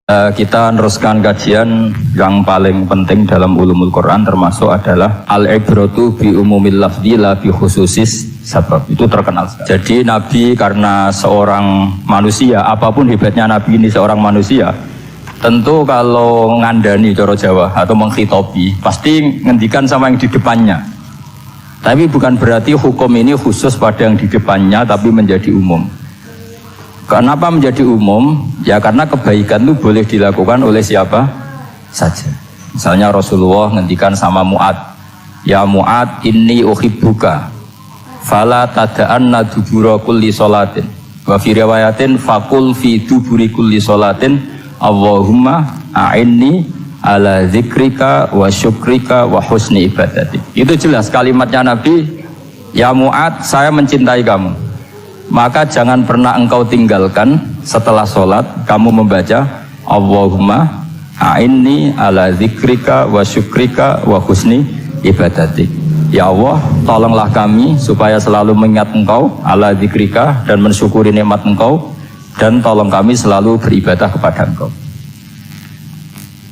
Kita meneruskan kajian yang paling penting dalam ulumul Quran termasuk adalah al-ibratu bi umumil lafzi la bi khususis sabab. Itu terkenal sekali. Jadi Nabi karena seorang manusia, apapun hebatnya Nabi ini seorang manusia, tentu kalau ngandani cara Jawa atau menghitobi pasti ngendikan sama yang di depannya. Tapi bukan berarti hukum ini khusus pada yang di depannya tapi menjadi umum. Kenapa menjadi umum? Ya karena kebaikan itu boleh dilakukan oleh siapa saja. Misalnya Rasulullah ngendikan sama Mu'ad, ya Mu'ad inni uhibbuka fala tada'anna dubura kulli sholatin wa fi riwayatin faqul fi duburi kulli sholatin Allahumma a'inni ala zikrika wa syukrika wa husni ibadatik. Itu jelas kalimatnya Nabi, ya Mu'ad saya mencintai kamu, maka jangan pernah engkau tinggalkan setelah sholat kamu membaca Allahumma a'inni ala zikrika wa syukrika wa husni ibadatik. Ya Allah, tolonglah kami supaya selalu mengingat engkau ala zikrika dan mensyukuri nikmat engkau, dan tolong kami selalu beribadah kepada engkau.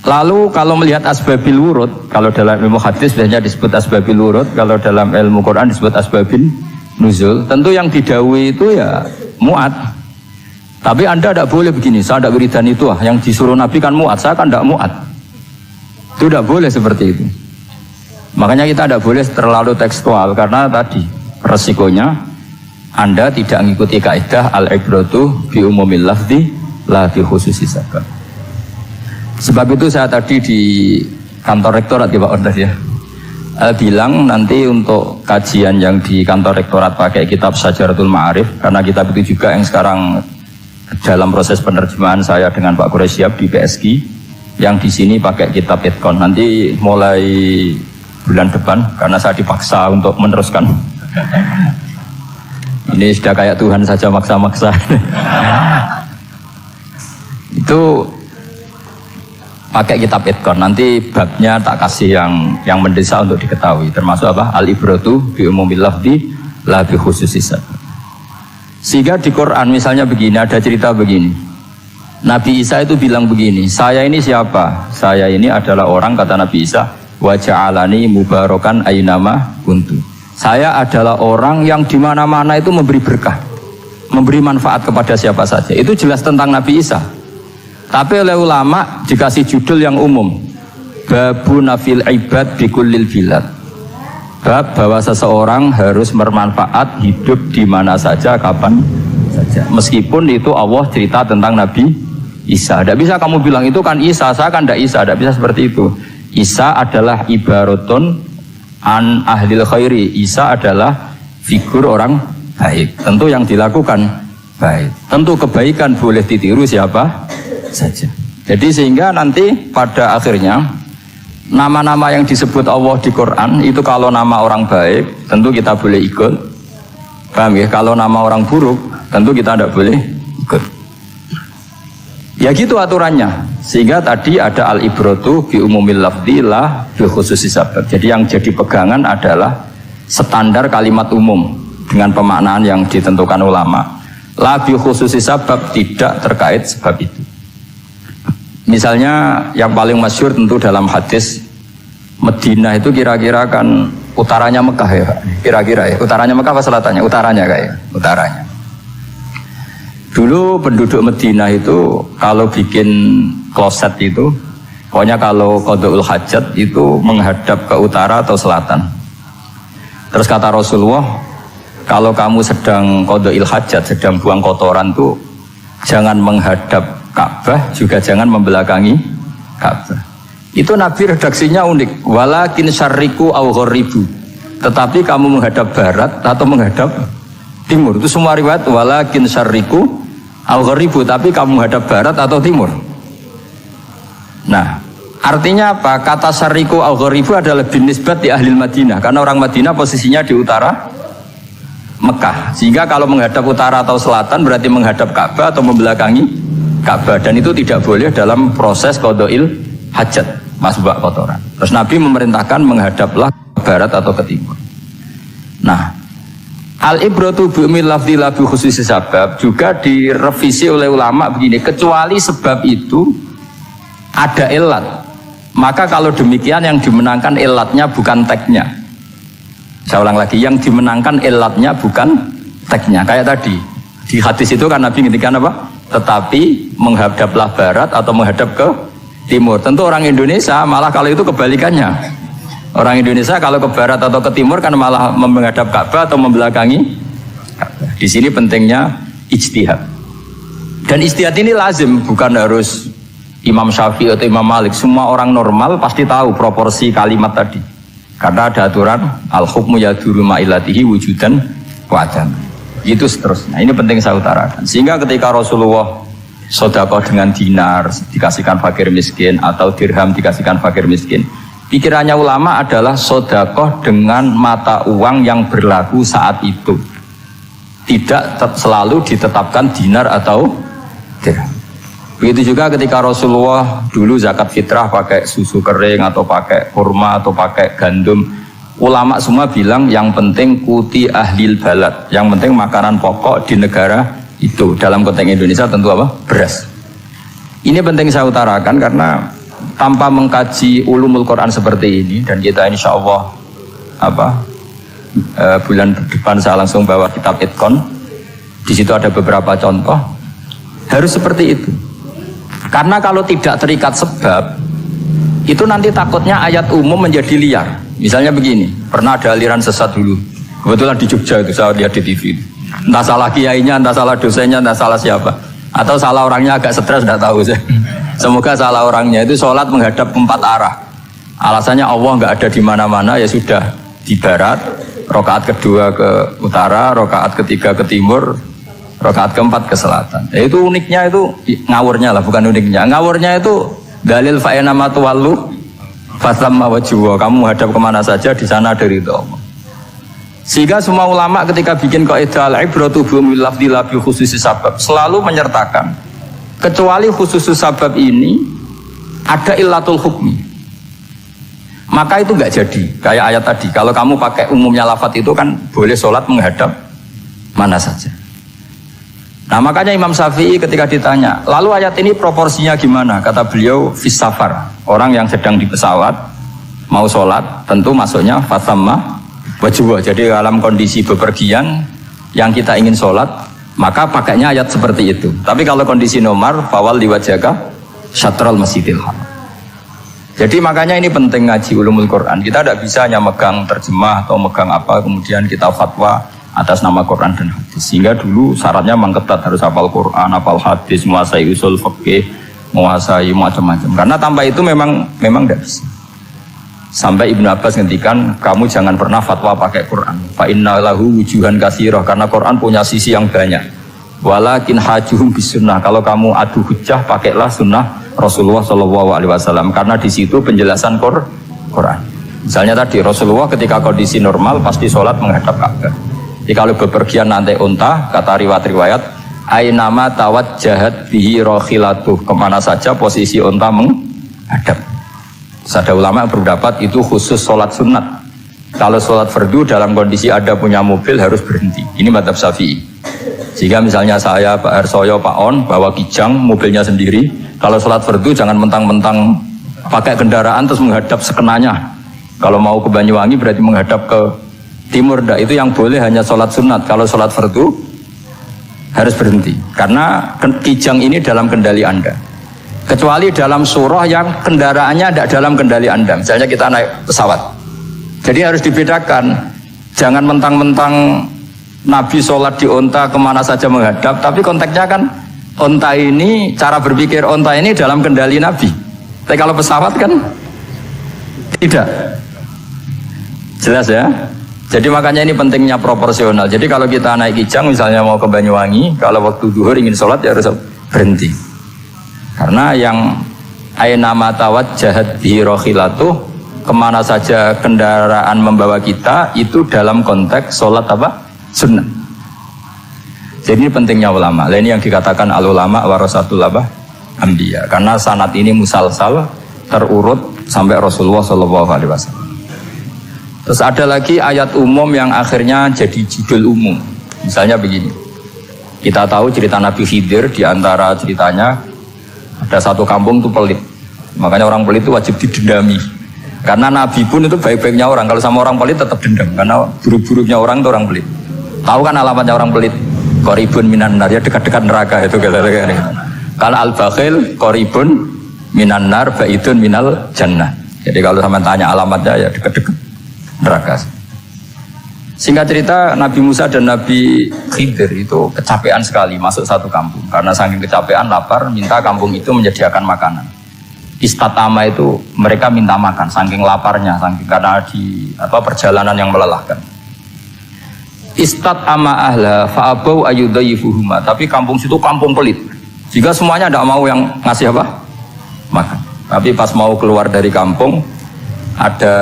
Lalu kalau melihat asbabil wurud, kalau dalam ilmu hadis biasanya disebut asbabil wurud, kalau dalam ilmu Quran disebut asbabil nuzul, tentu yang didhawuhi itu ya Mu'ad. Tapi Anda tidak boleh begini, saya tidak wiridan itu yang disuruh Nabi kan Mu'ad, saya kan tidak Mu'ad. Itu tidak boleh seperti itu. Makanya kita tidak boleh terlalu tekstual, karena tadi resikonya Anda tidak mengikuti kaidah al-ibratu bi umumil lafzi la bi khususi sabab. Sebab itu saya tadi di kantor rektorat ya Pak Ordas ya, bilang nanti untuk kajian yang di kantor rektorat pakai kitab Syajaratul Ma'arif, karena kitab itu juga yang sekarang dalam proses penerjemahan saya dengan Pak Quraisyab di PSG, yang di sini pakai kitab Itqon. Nanti mulai bulan depan, karena saya dipaksa untuk meneruskan. Ini sudah kayak Tuhan saja maksa-maksa. Itu pakai kitab Itqon, nanti babnya tak kasih yang mendesak untuk diketahui, termasuk apa? Al-ibratu bi umumil lafzi la bi khususis sabab. Sehingga di Quran misalnya begini, ada cerita begini. Nabi Isa itu bilang begini, saya ini siapa? Saya ini adalah orang, kata Nabi Isa, wa ja'alani mubarakan ainama kuntu. Saya adalah orang yang di mana-mana itu memberi berkah, memberi manfaat kepada siapa saja. Itu jelas tentang Nabi Isa. Tapi oleh ulama dikasih judul yang umum, babu nafil ibad bikullil bilad, bab bahwa seseorang harus bermanfaat hidup di mana saja, kapan saja, meskipun itu Allah cerita tentang Nabi Isa. Tidak bisa kamu bilang itu kan Isa, saya kan tidak Isa, tidak bisa seperti itu. Isa adalah ibaratun an ahlil khairi, Isa adalah figur orang baik, tentu yang dilakukan baik, tentu kebaikan boleh ditiru siapa saja. Jadi sehingga nanti pada akhirnya nama-nama yang disebut Allah di Quran itu kalau nama orang baik tentu kita boleh ikut, paham ya? Kalau nama orang buruk tentu kita tidak boleh ikut. Ya gitu aturannya. Sehingga tadi ada al-ibratu bi umumil lafzi la bi khususi sabab. Jadi yang jadi pegangan adalah standar kalimat umum dengan pemaknaan yang ditentukan ulama. La bi khususi sabab, tidak terkait sebab itu. Misalnya yang paling masyhur tentu dalam hadis, Madinah itu kira-kira kan utaranya Mekah ya Pak? Kira-kira ya, utaranya Mekah apa selatannya? Utaranya kayak, utaranya. Dulu penduduk Madinah itu kalau bikin kloset itu, pokoknya kalau qada'ul hajat itu menghadap ke utara atau selatan. Terus kata Rasulullah, kalau kamu sedang qada'il hajat, sedang buang kotoran tuh jangan menghadap Ka'bah, juga jangan membelakangi Ka'bah. Itu Nabi redaksinya unik, walakin syarriku au gharibu, tetapi kamu menghadap barat atau menghadap timur. Itu semua riwayat walakin syarriku au gharibu, tapi kamu menghadap barat atau timur. Nah, artinya apa? Kata syarriku au gharibu adalah binisbat di ahli Madinah, karena orang Madinah posisinya di utara Mekah, sehingga kalau menghadap utara atau selatan berarti menghadap Ka'bah atau membelakangi Ka'bah, dan itu tidak boleh dalam proses qada'il hajat, masbah kotoran. Terus Nabi memerintahkan menghadaplah ke barat atau ke timur. Nah, al-ibratu bi umumil lafzi la bi khususi sabab juga direvisi oleh ulama begini, kecuali sebab itu ada ilat. Maka kalau demikian yang dimenangkan ilatnya bukan teknya. Saya ulang lagi, yang dimenangkan ilatnya bukan teknya. Kayak tadi di hadis itu kan Nabi ngendikan apa? Tetapi menghadaplah barat atau menghadap ke timur. Tentu orang Indonesia malah kalau itu kebalikannya. Orang Indonesia kalau ke barat atau ke timur kan malah menghadap Ka'bah atau membelakangi Ka'bah. Di sini pentingnya ijtihad. Dan ijtihad ini lazim, bukan harus Imam Syafi'i atau Imam Malik. Semua orang normal pasti tahu proporsi kalimat tadi. Karena ada aturan al-hukmu yaduru ma'ilatihi wujudan wajan. Itu seterusnya. Ini penting saya utarakan. Sehingga ketika Rasulullah sedekah dengan dinar dikasihkan fakir miskin atau dirham dikasihkan fakir miskin, pikirannya ulama adalah sedekah dengan mata uang yang berlaku saat itu. Tidak selalu ditetapkan dinar atau dirham. Begitu juga ketika Rasulullah dulu zakat fitrah pakai susu kering atau pakai kurma atau pakai gandum, ulama semua bilang yang penting kuti ahlil balad, yang penting makanan pokok di negara itu. Dalam konteks Indonesia tentu apa? Beras. Ini penting saya utarakan karena tanpa mengkaji ulumul Quran seperti ini, dan kita insya Allah bulan depan saya langsung bawa kitab Itqan. Di situ ada beberapa contoh. Harus seperti itu. Karena kalau tidak terikat sebab, itu nanti takutnya ayat umum menjadi liar. Misalnya begini, pernah ada aliran sesat dulu. Kebetulan di Jogja itu saya lihat di TV. Entah salah kiainya, entah salah dosennya, entah salah siapa. Atau salah orangnya agak stres, tidak tahu saya. Semoga salah orangnya itu sholat menghadap 4 arah. Alasannya Allah nggak ada di mana-mana, ya sudah di barat. Rakaat kedua ke utara, rakaat ketiga ke timur, rakaat keempat ke selatan. Ya, itu uniknya itu ngawurnya lah, bukan uniknya. Ngawurnya itu dalil fa'ina matuwallu fasamma wajhuwa. Kamu hadap kemana saja di sana dari itu Allah. Sehingga semua ulama ketika bikin kaidah al-ibratu bil lafzi la bi khususi sabab selalu menyertakan kecuali khusus sabab ini ada illatul hukmi. Maka itu enggak jadi. Kayak ayat tadi, kalau kamu pakai umumnya lafaz itu kan boleh sholat menghadap mana saja. Nah makanya Imam Syafi'i ketika ditanya, lalu ayat ini proporsinya gimana? Kata beliau, fis safar, orang yang sedang di pesawat mau sholat, tentu masuknya fasamma wajwa. Jadi dalam kondisi bepergian yang kita ingin sholat, maka pakainya ayat seperti itu. Tapi kalau kondisi nomor, fawal liwajaka syatral masjidil haram. Jadi makanya ini penting ngaji ulumul Quran. Kita tidak bisa hanya megang terjemah atau megang apa, kemudian kita fatwa atas nama Quran dan hadis. Sehingga dulu syaratnya memang ketat, harus hafal Quran, hafal hadis, menguasai usul fikih, menguasai macam-macam. Karena tanpa itu memang tidak bisa. Sampai Ibnu Abbas ngendikan, kamu jangan pernah fatwa pakai Quran. Fa inna lahu wujuhan katsirah, karena Quran punya sisi yang banyak. Walakin hajuhum bisunnah, kalau kamu adu hujjah pakailah sunnah Rasulullah SAW, karena di situ penjelasan Quran. Misalnya tadi Rasulullah ketika kondisi normal pasti sholat menghadap Ka'bah. Jadi kalau bepergian nanti unta, kata riwayat-riwayat, ainama tawajjahat bihi rokhilatuh, kemana saja posisi unta menghadap. Ada ulama yang berpendapat itu khusus sholat sunat. Kalau sholat fardu dalam kondisi ada punya mobil harus berhenti. Ini mazhab Syafi'i. Jika misalnya saya, Pak Harsoyo, Pak On bawa kijang mobilnya sendiri, kalau sholat fardu jangan mentang-mentang pakai kendaraan terus menghadap sekenanya. Kalau mau ke Banyuwangi berarti menghadap ke timur, itu yang boleh hanya sholat sunat. Kalau sholat fardu harus berhenti, karena kijang ini dalam kendali Anda. Kecuali dalam surah yang kendaraannya tidak dalam kendali Anda. Misalnya kita naik pesawat, jadi harus dibedakan. Jangan mentang-mentang Nabi sholat di onta kemana saja menghadap, tapi konteksnya kan onta ini, cara berpikir onta ini dalam kendali Nabi. Tapi kalau pesawat kan tidak. Jelas ya? Jadi makanya ini pentingnya proporsional. Jadi kalau kita naik kijang misalnya mau ke Banyuwangi, kalau waktu duhur ingin sholat ya harus berhenti. Karena yang ainama tawajjahat bihi rokhilatuh, kemana saja kendaraan membawa kita, itu dalam konteks sholat apa? Sunnah. Jadi ini pentingnya ulama. Ini yang dikatakan al-ulama warasatul anbiya. Karena sanad ini musalsal, terurut sampai Rasulullah SAW. Terus ada lagi ayat umum yang akhirnya jadi judul umum. Misalnya begini. Kita tahu cerita Nabi Khidir, di antara ceritanya ada satu kampung itu pelit. Makanya orang pelit itu wajib didendami. Karena Nabi pun itu baik-baiknya orang. Kalau sama orang pelit tetap dendam. Karena buruk-buruknya orang itu orang pelit. Tahu kan alamatnya orang pelit? Qoribun minan nar, ya dekat-dekat neraka itu kata-kata. Kalau al-bakhil qoribun minan nar, baidun minal jannah. Jadi kalau sama tanya alamatnya ya dekat-dekat neraka. Singkat cerita, Nabi Musa dan Nabi Khidir itu kecapean sekali masuk satu kampung. Karena saking kecapean, lapar, minta kampung itu menyediakan makanan. Istatama itu mereka minta makan, saking laparnya, saking karena di perjalanan yang melelahkan. Istatama ahla fa'abau ayyudayyifuhuma. Tapi kampung situ kampung pelit. Jika semuanya tidak mau yang ngasih apa? Makan. Tapi pas mau keluar dari kampung, ada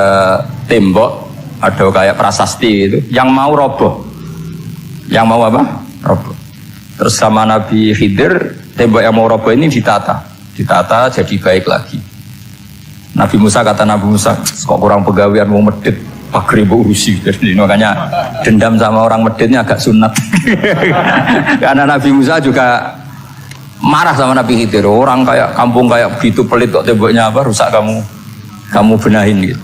tembok, ada kayak prasasti itu, yang mau roboh. Yang mau apa? Roboh. Terus sama Nabi Khidir, tembok yang mau roboh ini ditata jadi baik lagi. Nabi Musa kata Nabi Musa, kok kurang pegawaian mau medit, pagri urusi. Jadi makanya dendam sama orang meditnya agak sunat. Karena Nabi Musa juga marah sama Nabi Khidir, orang kayak kampung kayak begitu pelit kok temboknya apa rusak kamu benahin gitu.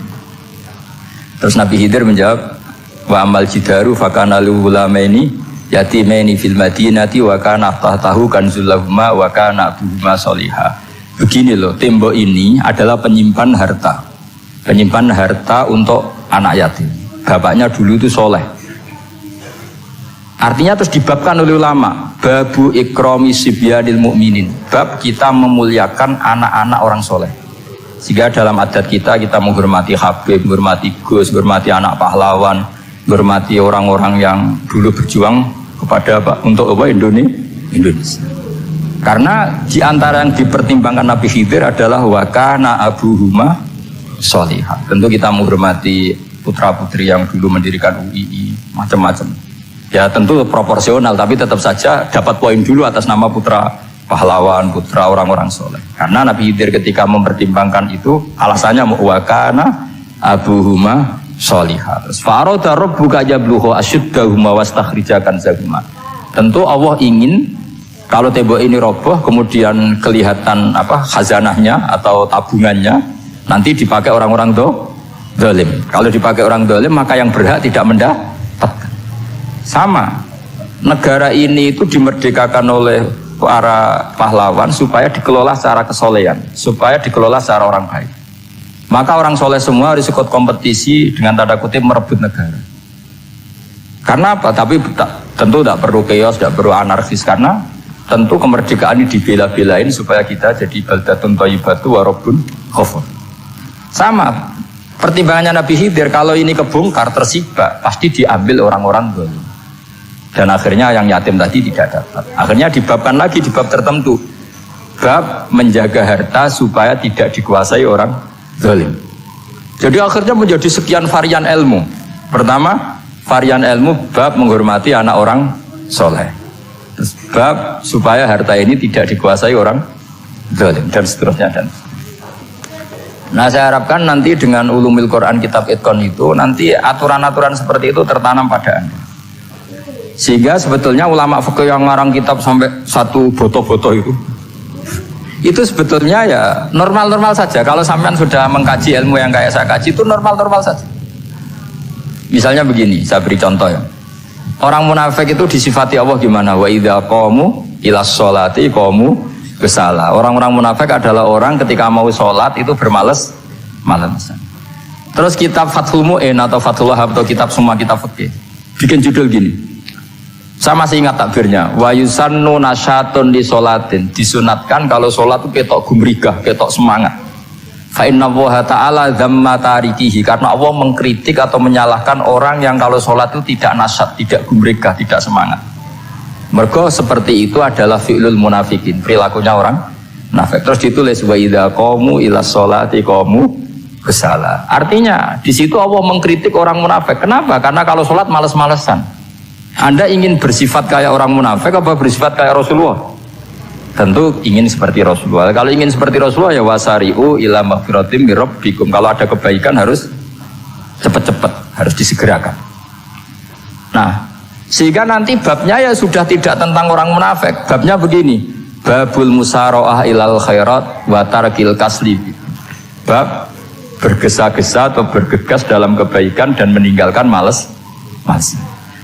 Terus Nabi Khidir menjawab, wa amal jidaru fakana lulamaini yatimaini fil madinati wa kana tahtahu kanzul lahuma wa kana abuhuma sholihah. Begini loh, tembok ini adalah penyimpan harta untuk anak yatim. Bapaknya dulu itu soleh. Artinya terus dibabkan oleh ulama, babu ikrami sibyanil mu'minin, bab kita memuliakan anak-anak orang soleh. Sehingga dalam adat kita menghormati Habib, menghormati Gus, menghormati anak pahlawan, menghormati orang-orang yang dulu berjuang kepada untuk Indonesia. Karena di antara yang dipertimbangkan Nabi Khidir adalah wakana abuhuma sholihah. Tentu kita menghormati putra-putri yang dulu mendirikan UII, macam-macam. Ya tentu proporsional, tapi tetap saja dapat poin dulu atas nama putra pahlawan, putra orang-orang soleh. Karena Nabi Khidir ketika mempertimbangkan itu, alasannya wakana abuhuma sholihah. Faroda rabbuka yablughu ashuddahuma wastakhrijakan zahuma. Tentu Allah ingin kalau tembok ini roboh, kemudian kelihatan khazanahnya atau tabungannya, nanti dipakai orang-orang zalim. Kalau dipakai orang zalim, maka yang berhak tidak mendapatkan. Sama, negara ini itu dimerdekakan oleh para pahlawan supaya dikelola secara kesolehan, supaya dikelola secara orang baik. Maka orang soleh semua harus ikut kompetisi dengan tanda kutip merebut negara. Karena apa? Tapi tentu tidak perlu chaos, tidak perlu anarkis, karena tentu kemerdekaan ini dibela-belain supaya kita jadi baldatun thayyibatu wa rabbun ghafur. Sama, pertimbangannya Nabi Khidir, kalau ini kebongkar tersibak, pasti diambil orang-orang zalim. Dan akhirnya yang yatim tadi tidak dapat. Akhirnya dibabkan lagi di bab tertentu, bab menjaga harta supaya tidak dikuasai orang zalim. Jadi akhirnya menjadi sekian varian ilmu. Pertama, varian ilmu bab menghormati anak orang soleh. Terus bab supaya harta ini tidak dikuasai orang zalim, dan seterusnya. Nah, saya harapkan nanti dengan ulumil Quran kitab Itqan itu nanti aturan-aturan seperti itu tertanam pada Anda. Sehingga sebetulnya ulama fikih yang ngarang kitab sampai satu boto-boto itu sebetulnya ya normal-normal saja. Kalau sampean sudah mengkaji ilmu yang kayak saya kaji, itu normal-normal saja. Misalnya begini, saya beri contoh ya. Orang munafik itu disifati Allah gimana? Wa idza qamu ilas sholati qamu kusala. Orang-orang munafik adalah orang ketika mau sholat itu bermalas-malasan. Terus kitab Fathul Mu'in atau Fathul Wahab atau kitab semua kitab fikih bikin judul gini. Saya masih ingat takbirnya. Wa yusannu nasyatun di sholatin. Disunatkan kalau sholat itu ketok gumrigah, ketok semangat. Fa inna Allaha ta'ala dzamma tarikihi, karena Allah mengkritik atau menyalahkan orang yang kalau sholat itu tidak nasyat, tidak gumrigah, tidak semangat. Mergo seperti itu adalah fi'lul munafikin, perilakunya orang munafik. Terus ditulis wa idza qamu ila sholati qamu kusala. Artinya di situ Allah mengkritik orang munafik. Kenapa? Karena kalau sholat malas-malesan. Anda ingin bersifat kayak orang munafik apa bersifat kayak Rasulullah? Tentu ingin seperti Rasulullah. Kalau ingin seperti Rasulullah ya wasari'u ila maghfiratim mir rabbikum. Kalau ada kebaikan harus cepat-cepat, harus disegerakan. Nah, sehingga nanti babnya ya sudah tidak tentang orang munafik. Babnya begini, Babul musara'ah ilal khairat wa tarkil kasli. Bab bergesa-gesa atau bergegas dalam kebaikan dan meninggalkan malas.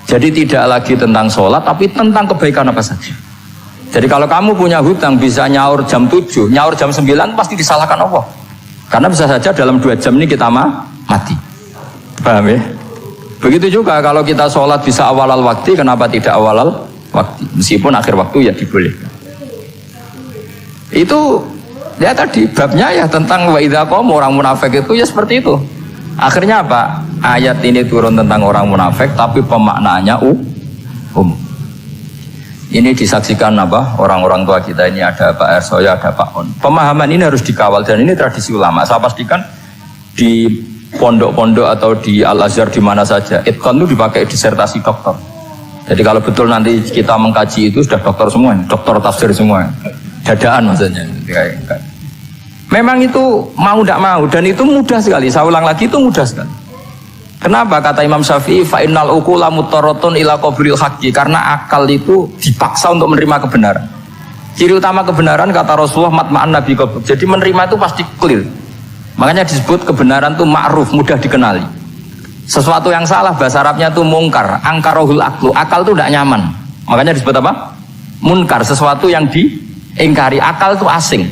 Jadi tidak lagi tentang sholat tapi tentang kebaikan apa saja. Jadi kalau kamu punya hutang bisa nyaur jam 7, nyaur jam 9 pasti disalahkan Allah. Karena bisa saja dalam 2 jam ini kita mati. Paham ya? Begitu juga kalau kita sholat bisa awal waktu, kenapa tidak awal waktu? Meskipun akhir waktu ya dibolehkan. Itu ya tadi babnya ya tentang wa idza qaum, orang munafik itu ya seperti itu. Akhirnya apa? Ayat ini turun tentang orang munafik tapi pemaknaannya umum. Ini disaksikan apa? Orang-orang tua kita ini ada Pak Ersoya, ada Pak On. Pemahaman ini harus dikawal dan ini tradisi ulama. Saya pastikan di pondok-pondok atau di Al-Azhar di mana saja, itqan itu dipakai disertasi doktor. Jadi kalau betul nanti kita mengkaji itu sudah doktor semua, doktor tafsir semua. Dadaan maksudnya. Memang itu mau tidak mau dan itu mudah sekali. Saya ulang lagi itu mudah sekali. Kenapa kata Imam Syafi'i fa innal uqula mutarratun ila qabril haqqi, karena akal itu dipaksa untuk menerima kebenaran. Ciri utama kebenaran kata Rasulullah matma'an nabi qabr. Jadi menerima itu pasti clear. Makanya disebut kebenaran itu ma'ruf, mudah dikenali. Sesuatu yang salah bahasa Arabnya itu mungkar, angkarohul aklu. Akal itu tidak nyaman. Makanya disebut apa? Munkar, sesuatu yang diingkari. Akal itu asing.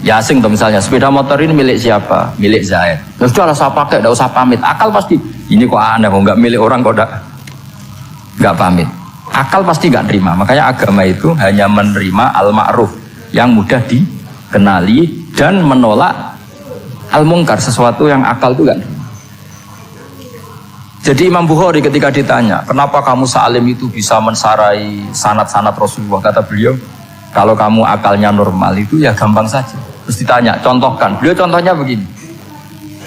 Ya asing tuh misalnya sepeda motor ini milik siapa? Milik Zaid. Terus sudah saya pakai, tidak usah pamit. Akal pasti ini kok aneh, kok nggak milik orang kok nggak pamit. Akal pasti nggak terima. Makanya agama itu hanya menerima al-ma'ruf yang mudah dikenali dan menolak al-mungkar, sesuatu yang akal itu nggak terima. Jadi Imam Bukhari ketika ditanya, kenapa kamu salim itu bisa mensarai sanad-sanad Rasulullah? Kata beliau, kalau kamu akalnya normal itu ya gampang saja. Terus ditanya, contohkan. Beliau contohnya begini.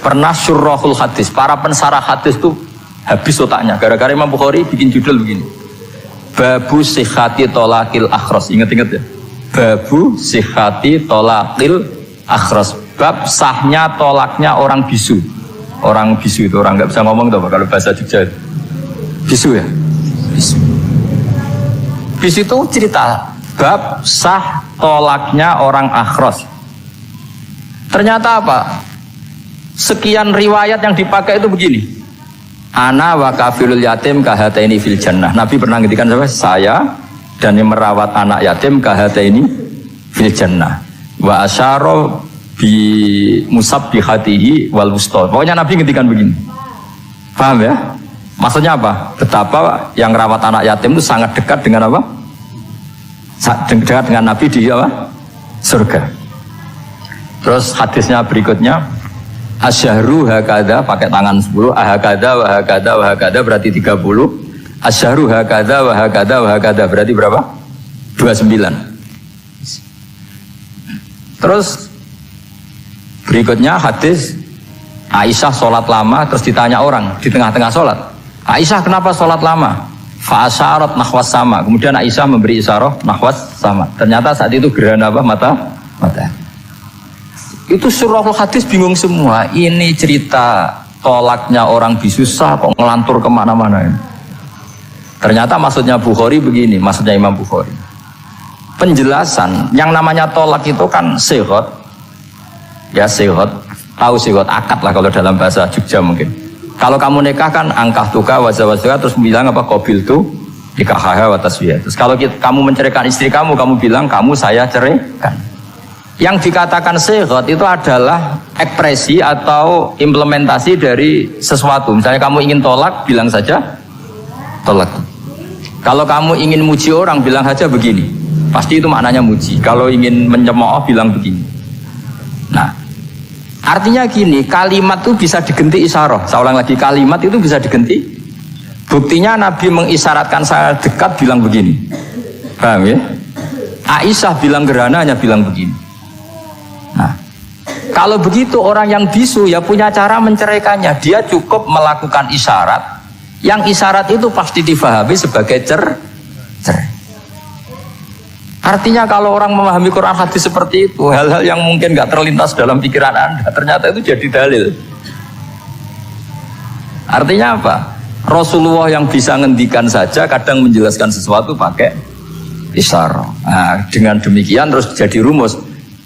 Pernah syurrahul hadis, para pensarah hadis itu habis otaknya. Gara-gara Imam Bukhari bikin judul begini. Babu sihhati tolakil akhros. Ingat-ingat ya. Babu sihhati tolakil akhros. Bab sahnya tolaknya orang bisu. Orang bisu itu orang nggak bisa ngomong tuh kalau bahasa Jogja itu. Bisu ya. Bisu. Bisu itu cerita. Bab sah tolaknya orang akhros. Ternyata apa? Sekian riwayat yang dipakai itu begini. Ana wa kafilul yatim kahataini fil jannah. Nabi pernah ngendikan saya dan yang merawat anak yatim kahataini fil jannah. Wa asyara bi musabbihatihi wal wusta. Pokoknya Nabi ngendikan begini. Paham ya? Maksudnya apa? Betapa yang merawat anak yatim itu sangat dekat dengan apa? Dekat dengan Nabi di apa? Surga. Terus hadisnya berikutnya asyahru hakada pakai tangan 10, ahakada wa hakada wa hakada berarti 30. Asyahru hakada wa hakada wa hakada berarti berapa? 29. Terus berikutnya hadis Aisyah sholat lama, terus ditanya orang di tengah-tengah sholat, Aisyah kenapa sholat lama? Fa'asyarat nahwas sama. Kemudian Aisyah memberi isyarah nahwas sama. Ternyata saat itu gerhana apa? Mata. Itu surahul hadis bingung semua. Ini cerita tolaknya orang bisusah kok ngelantur kemana-mana ini. Ternyata maksudnya Bukhari begini. Maksudnya Imam Bukhari. Penjelasan yang namanya tolak itu kan sihot. Ya sihot. Tahu sihot akad lah kalau dalam bahasa Jogja mungkin. Kalau kamu nikah kan angkah tuka wazawazwa terus bilang apa qabil tu nikahha wa taswiyah. Terus kalau kamu menceraikan istri kamu bilang kamu saya ceraikan. Yang dikatakan sihot itu adalah ekspresi atau implementasi dari sesuatu. Misalnya kamu ingin tolak, bilang saja tolak. Kalau kamu ingin muji orang, bilang saja begini. Pasti itu maknanya muji. Kalau ingin mencemooh, bilang begini. Nah, artinya gini, kalimat itu bisa diganti isyarah. Saya ulang lagi, kalimat itu bisa diganti. Buktinya Nabi mengisyaratkan saya dekat, bilang begini. Paham ya? Aisyah bilang gerhana hanya bilang begini. Nah, kalau begitu orang yang bisu ya punya cara menceraikannya. Dia cukup melakukan isyarat. Yang isyarat itu pasti difahami sebagai cerai. Artinya kalau orang memahami Quran hadis seperti itu, hal-hal yang mungkin gak terlintas dalam pikiran Anda, ternyata itu jadi dalil. Artinya apa? Rasulullah yang bisa ngendikan saja kadang menjelaskan sesuatu pakai isyarah. Nah, dengan demikian terus jadi rumus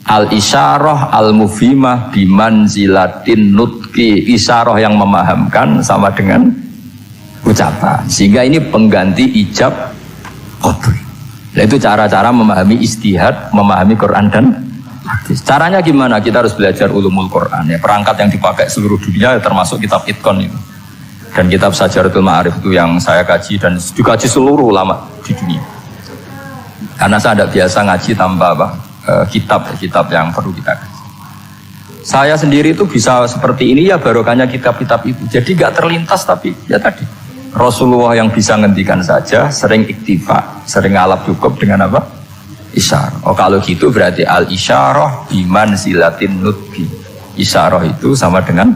al-isyarah al-mufhimah bimanzilatin nutqi. Isyarah yang memahamkan sama dengan ucapan. Sehingga ini pengganti ijab qabul. Nah, itu cara-cara memahami istihad, memahami Quran dan hadis. Caranya gimana? Kita harus belajar ulumul Quran ya. Perangkat yang dipakai seluruh dunia termasuk kitab Itqan itu. Dan kitab Sajaratul Ma'arif itu yang saya kaji dan dikaji seluruh ulama di dunia. Karena saya tidak biasa ngaji tanpa kitab yang perlu kita kaji. Saya sendiri itu bisa seperti ini ya barokahnya kitab-kitab itu. Jadi gak terlintas tapi ya tadi Rasulullah yang bisa ngendikan saja, sering iktifa, sering alap cukup dengan apa? Isyarah. Oh kalau gitu berarti al-isyarah bimanzilatin nutqi. Isyarah itu sama dengan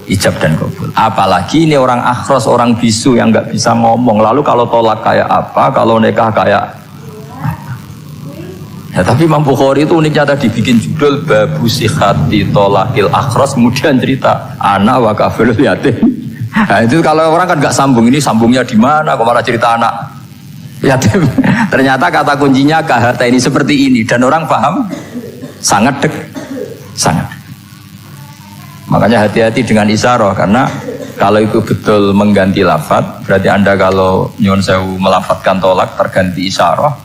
ijab dan qabul. Apalagi ini orang akhros, orang bisu yang nggak bisa ngomong. Lalu kalau tolak kayak apa, kalau nikah kayak apa? Ya, tapi Imam Bukhari itu uniknya tadi bikin judul babu sihati tolakil akhros, kemudian cerita anak wa kafilul yatim. Nah itu kalau orang kan nggak sambung, ini sambungnya di mana? Kok malah cerita anak yatim? Ternyata kata kuncinya kahata ini seperti ini dan orang paham sangat sangat. Makanya hati-hati dengan isyarah karena kalau itu betul mengganti lafaz, berarti Anda kalau nyuwun sewu melafadzkan tolak terganti isyarah,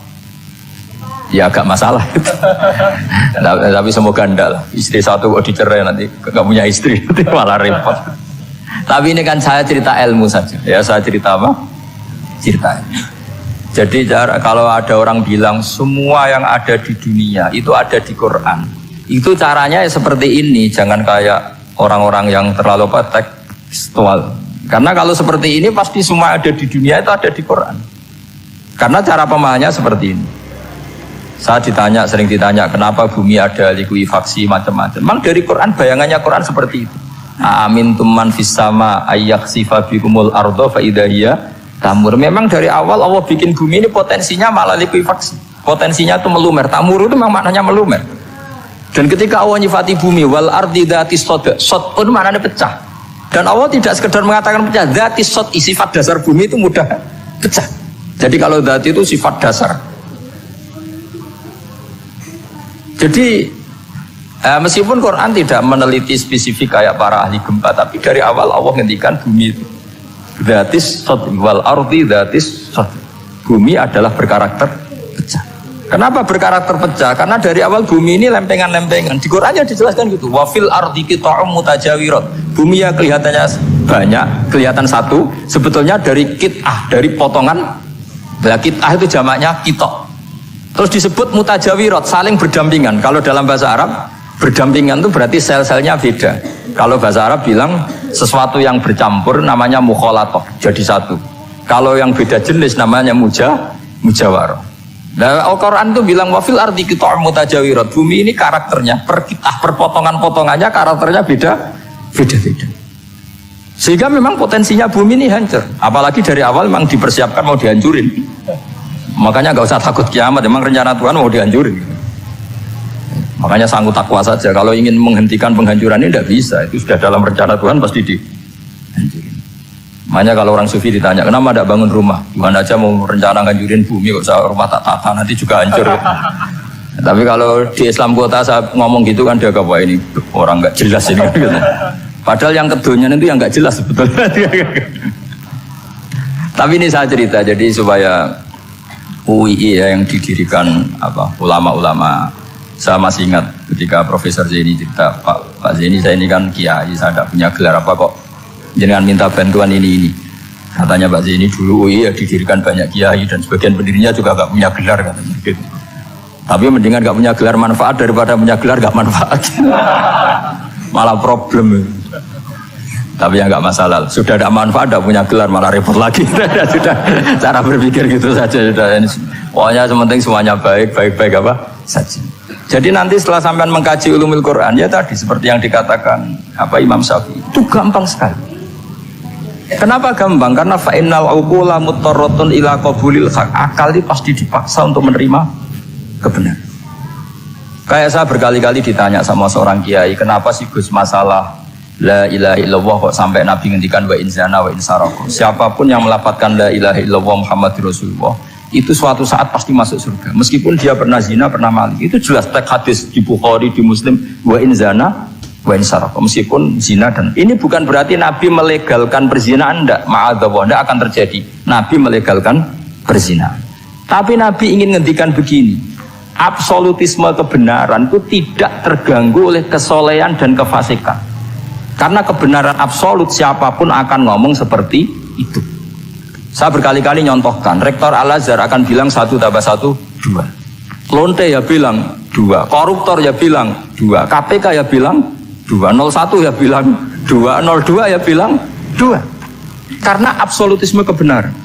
ya agak masalah. Tapi semoga enggak lah. Istri satu kok dicerai nanti nggak punya istri, nanti malah repot. Tapi ini kan saya cerita ilmu saja. Ya saya cerita apa? Cerita. Jadi kalau ada orang bilang semua yang ada di dunia itu ada di Quran, itu caranya seperti ini. Jangan kayak orang-orang yang terlalu tekstual. Karena kalau seperti ini pasti semua ada di dunia itu ada di Quran. Karena cara pemahamannya seperti ini. Saya sering ditanya kenapa bumi ada likuifaksi macam-macam. Memang dari Quran bayangannya Quran seperti itu. Amin tuman fis sama ayyaksifa bikumul ardo fa idahiyya tamur. Memang dari awal Allah bikin bumi ini potensinya malah likuifaksi. Potensinya itu melumer. Tamur itu memang maknanya melumer. Dan ketika Allah nyifati bumi wal ardi dzatis sod, sod pun maknanya pecah. Dan Allah tidak sekedar mengatakan pecah, dzatis sod, sifat dasar bumi itu mudah pecah. Jadi kalau dzat itu sifat dasar. Jadi meskipun Quran tidak meneliti spesifik kayak para ahli gempa, tapi dari awal Allah ngendikan bumi itu dzatis sod wal ardi dzatis sod. Bumi adalah berkarakter pecah. Kenapa berkarakter pecah? Karena dari awal bumi ini lempengan-lempengan. Di Qurannya dijelaskan gitu. Wa fil ardi qita'um mutajawirat. Bumi ya kelihatannya banyak, kelihatan satu, sebetulnya dari qit'ah, dari potongan. Nah, qit'ah itu jamaknya qita'. Terus disebut mutajawirat, saling berdampingan. Kalau dalam bahasa Arab, berdampingan itu berarti sel-selnya beda. Kalau bahasa Arab bilang sesuatu yang bercampur namanya mukhalatah, jadi satu. Kalau yang beda jenis namanya mujawarah. Nah, Al-Quran itu bilang wafil ardi qita'um mutajawirat. Bumi ini karakternya per potongan-potongannya karakternya beda. Sehingga memang potensinya bumi ini hancur. Apalagi dari awal memang dipersiapkan mau dihancurin. Makanya nggak usah takut kiamat. Memang rencana Tuhan mau dihancurin. Makanya sanggup takwa saja. Kalau ingin menghentikan penghancuran ini tidak bisa. Itu sudah dalam rencana Tuhan pasti dihancurin. Makanya kalau orang sufi ditanya, kenapa tidak bangun rumah? Tuhan aja mau rencana nganjurin bumi, kok saya rumah tak tata, nanti juga hancur. Tapi kalau di Islam kota saya ngomong gitu kan dia kata, wah ini orang nggak jelas ini. Padahal yang kedonyan itu yang nggak jelas sebetulnya. Tapi ini saya cerita, jadi supaya UII ya, yang didirikan ulama-ulama. Saya masih ingat ketika Profesor Zaini cerita, Pak Zaini saya ini kan kiai, saya tidak punya gelar apa kok. Jangan minta bantuan ini. Katanya Pak Zaini dulu UI ya didirikan banyak kiai dan sebagian pendirinya juga gak punya gelar katanya gitu. Tapi mendingan gak punya gelar manfaat daripada punya gelar gak manfaat. Malah problem. Tapi ya gak masalah. Sudah ada manfaat, gak punya gelar malah repot lagi. Sudah cara berpikir gitu saja. Pokoknya sementing semuanya baik apa saja. Jadi nanti setelah sampean mengkaji ulumul Quran ya tadi seperti yang dikatakan Imam Syafi'i itu gampang sekali. Kenapa gampang? Karena fa'innal uqula muttarratun ila qabulil haq. Akal ini pasti dipaksa untuk menerima kebenaran. Kayak saya berkali-kali ditanya sama seorang kiai, kenapa sih Gus masalah la ilaha illallah kok sampai Nabi ngendikan wa in zana wa in saraka. Siapapun yang melafadzkan la ilaha illallah Muhammadur Rasulullah itu suatu saat pasti masuk surga. Meskipun dia pernah zina, pernah maling. Itu jelas teks hadis di Bukhari, di Muslim, wa in zana wa in sarqa. Meskipun zina dan ini bukan berarti Nabi melegalkan perzinahan, enggak, ma'adzallah, enggak akan terjadi. Nabi melegalkan perzinahan. Tapi Nabi ingin ngendikan begini, absolutisme kebenaran itu tidak terganggu oleh kesolehan dan kefasikan. Karena kebenaran absolut siapapun akan ngomong seperti itu. Saya berkali-kali nyontohkan, Rektor Al-Azhar akan bilang 1 tambah 1, 2. Lonte ya bilang 2, koruptor ya bilang 2, KPK ya bilang 2, 01 ya bilang 2, 02 ya bilang 2. Karena absolutisme kebenaran.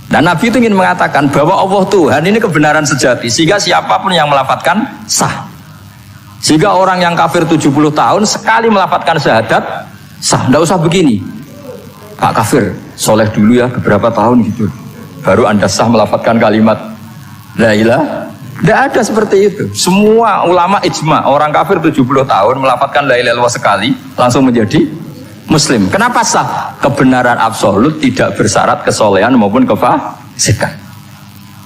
Dan Nabi itu ingin mengatakan bahwa Allah Tuhan ini kebenaran sejati, sehingga siapapun yang melafadzkan sah. Sehingga orang yang kafir 70 tahun sekali melafadzkan syahadat sah, tidak usah begini, Pak kafir, soleh dulu ya beberapa tahun gitu, baru Anda sah melafadzkan kalimat la ilaha. Tidak ada seperti itu. Semua ulama ijma, orang kafir 70 tahun melafadzkan la ilaha illallah sekali langsung menjadi muslim. Kenapa sah? Kebenaran absolut tidak bersyarat kesolehan maupun kefasikan.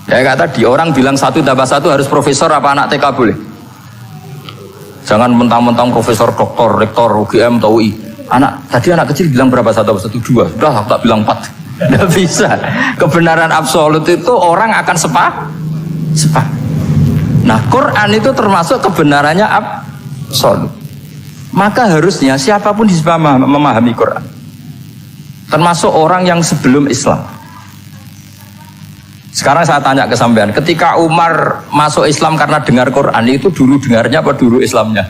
Ya kata tadi, orang bilang 1 tambah 1 harus profesor apa anak TK boleh? Jangan mentang-mentang profesor, doktor, rektor, UGM, atau UI. Tadi anak kecil bilang berapa? 1 tambah 1, 2. Sudah, aku tak bilang 4. Tidak bisa. Kebenaran absolut itu orang akan sepak. Nah, Quran itu termasuk kebenarannya absolut. Maka harusnya siapapun bisa memahami Quran. Termasuk orang yang sebelum Islam. Sekarang saya tanya ke sampean, ketika Umar masuk Islam karena dengar Quran, itu dulu dengarnya apa dulu Islamnya?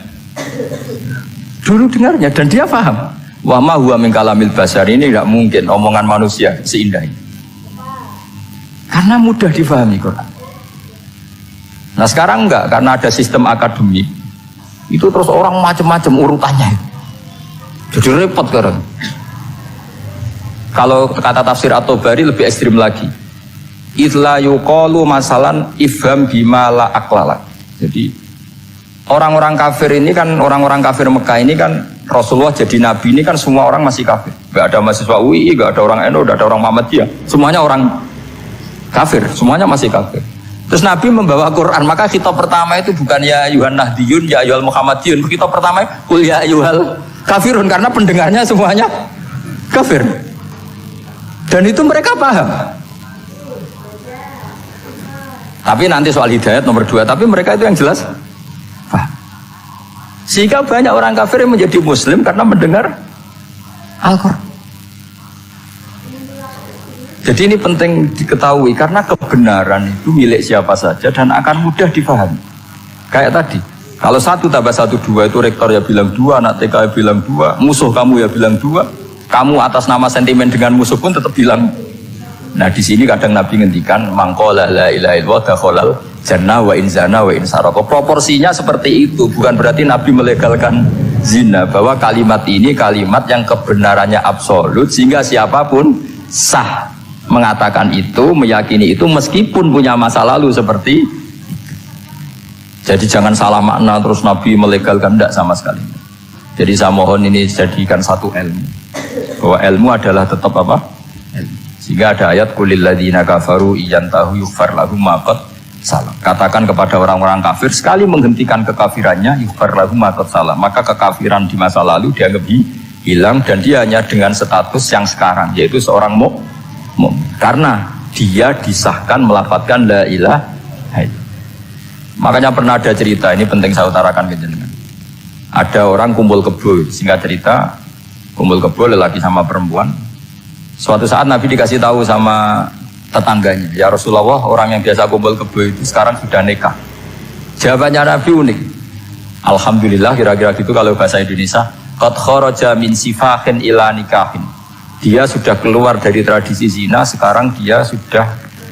Dulu dengarnya, dan dia paham. Wa ma huwa min kalamil basar, ini tidak mungkin omongan manusia seindah ini. Karena mudah difahami Quran. Nah sekarang enggak, karena ada sistem akademik. Itu terus orang macam-macam urutannya. Jadi repot sekarang. Kalau kata tafsir At-Tabari lebih ekstrim lagi. Idla yuqalu masalan ifham bima la aqlala. Jadi orang-orang kafir ini kan, orang-orang kafir Mekah ini kan, Rasulullah jadi nabi ini kan semua orang masih kafir. Enggak ada mahasiswa UI, enggak ada orang NU, enggak ada orang Muhammadiyah. Semuanya orang kafir, semuanya masih kafir. Terus Nabi membawa Quran, maka khitab pertama itu bukan ya ayyuhan nahdiyun, ya ayyuhal muhammadiyun. Khitab pertama qul ya ayyuhal kafirun, karena pendengarnya semuanya kafir. Dan itu mereka paham. Tapi nanti soal hidayat nomor 2, tapi mereka itu yang jelas paham. Sehingga banyak orang kafir yang menjadi muslim karena mendengar Al-Quran. Jadi ini penting diketahui, karena kebenaran itu milik siapa saja dan akan mudah difahami. Kayak tadi, kalau 1 tambah 1, 2 itu rektor ya bilang 2, anak TK ya bilang 2, musuh kamu ya bilang 2, kamu atas nama sentimen dengan musuh pun tetap bilang. Nah di sini kadang Nabi ngendikan mangqala la ilaha illallah dakhalal jannah wa in zana wa in sarqa. Proporsinya seperti itu, bukan berarti Nabi melegalkan zina, bahwa kalimat ini kalimat yang kebenarannya absolut sehingga siapapun sah mengatakan itu, meyakini itu meskipun punya masa lalu seperti itu. Jadi jangan salah makna terus Nabi melegalkan, tidak sama sekali. Jadi saya mohon ini jadikan satu ilmu, bahwa ilmu adalah tetap apa? Ilmu. Sehingga ada ayat qulil ladzina kafaru iyantahu yughfar lahum ma qad salam. Katakan kepada orang-orang kafir, sekali menghentikan kekafirannya yughfar lahum ma qad salam, maka kekafiran di masa lalu dianggap hilang dan dia hanya dengan status yang sekarang, yaitu seorang mukmin. Karena dia disahkan melafadzkan la ilaha illallah. Makanya pernah ada cerita, ini penting saya utarakan ke jenengan. Ada orang kumpul kebo, singkat cerita, kumpul kebo lelaki sama perempuan. Suatu saat Nabi dikasih tahu sama tetangganya, ya Rasulullah, orang yang biasa kumpul kebo itu sekarang sudah nikah. Jawabannya Nabi unik. Alhamdulillah, kira-kira gitu kalau bahasa Indonesia, qad kharaja min sifahin ila nikahin. Dia sudah keluar dari tradisi zina, sekarang dia sudah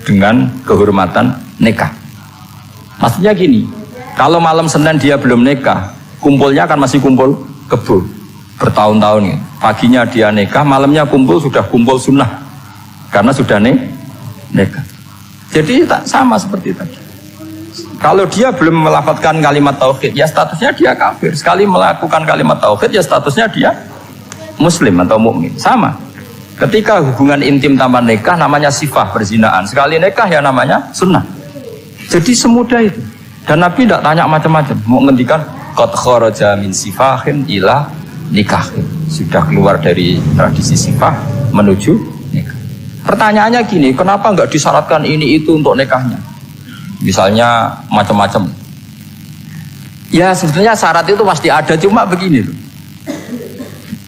dengan kehormatan nikah. Maksudnya gini, kalau malam Senin dia belum nikah, kumpulnya kan masih kumpul kebo bertahun-tahun gitu. Paginya dia nikah, malamnya kumpul sudah kumpul sunnah karena sudah nikah. Jadi tak sama seperti tadi. Kalau dia belum melafadzkan kalimat tauhid, ya statusnya dia kafir. Sekali melakukan kalimat tauhid, ya statusnya dia muslim atau mukmin. Sama. Ketika hubungan intim tanpa nikah namanya sifah perzinaan. Sekali nikah ya namanya sunnah. Jadi semudah itu. Dan Nabi tidak tanya macam-macam. Mau ngendikan qad kharaja min sifahin ila nikahin. Sudah keluar dari tradisi sifah menuju nikah. Pertanyaannya gini, kenapa enggak disyaratkan ini itu untuk nikahnya? Misalnya macam-macam. Ya sebetulnya syarat itu pasti ada, cuma begini tuh.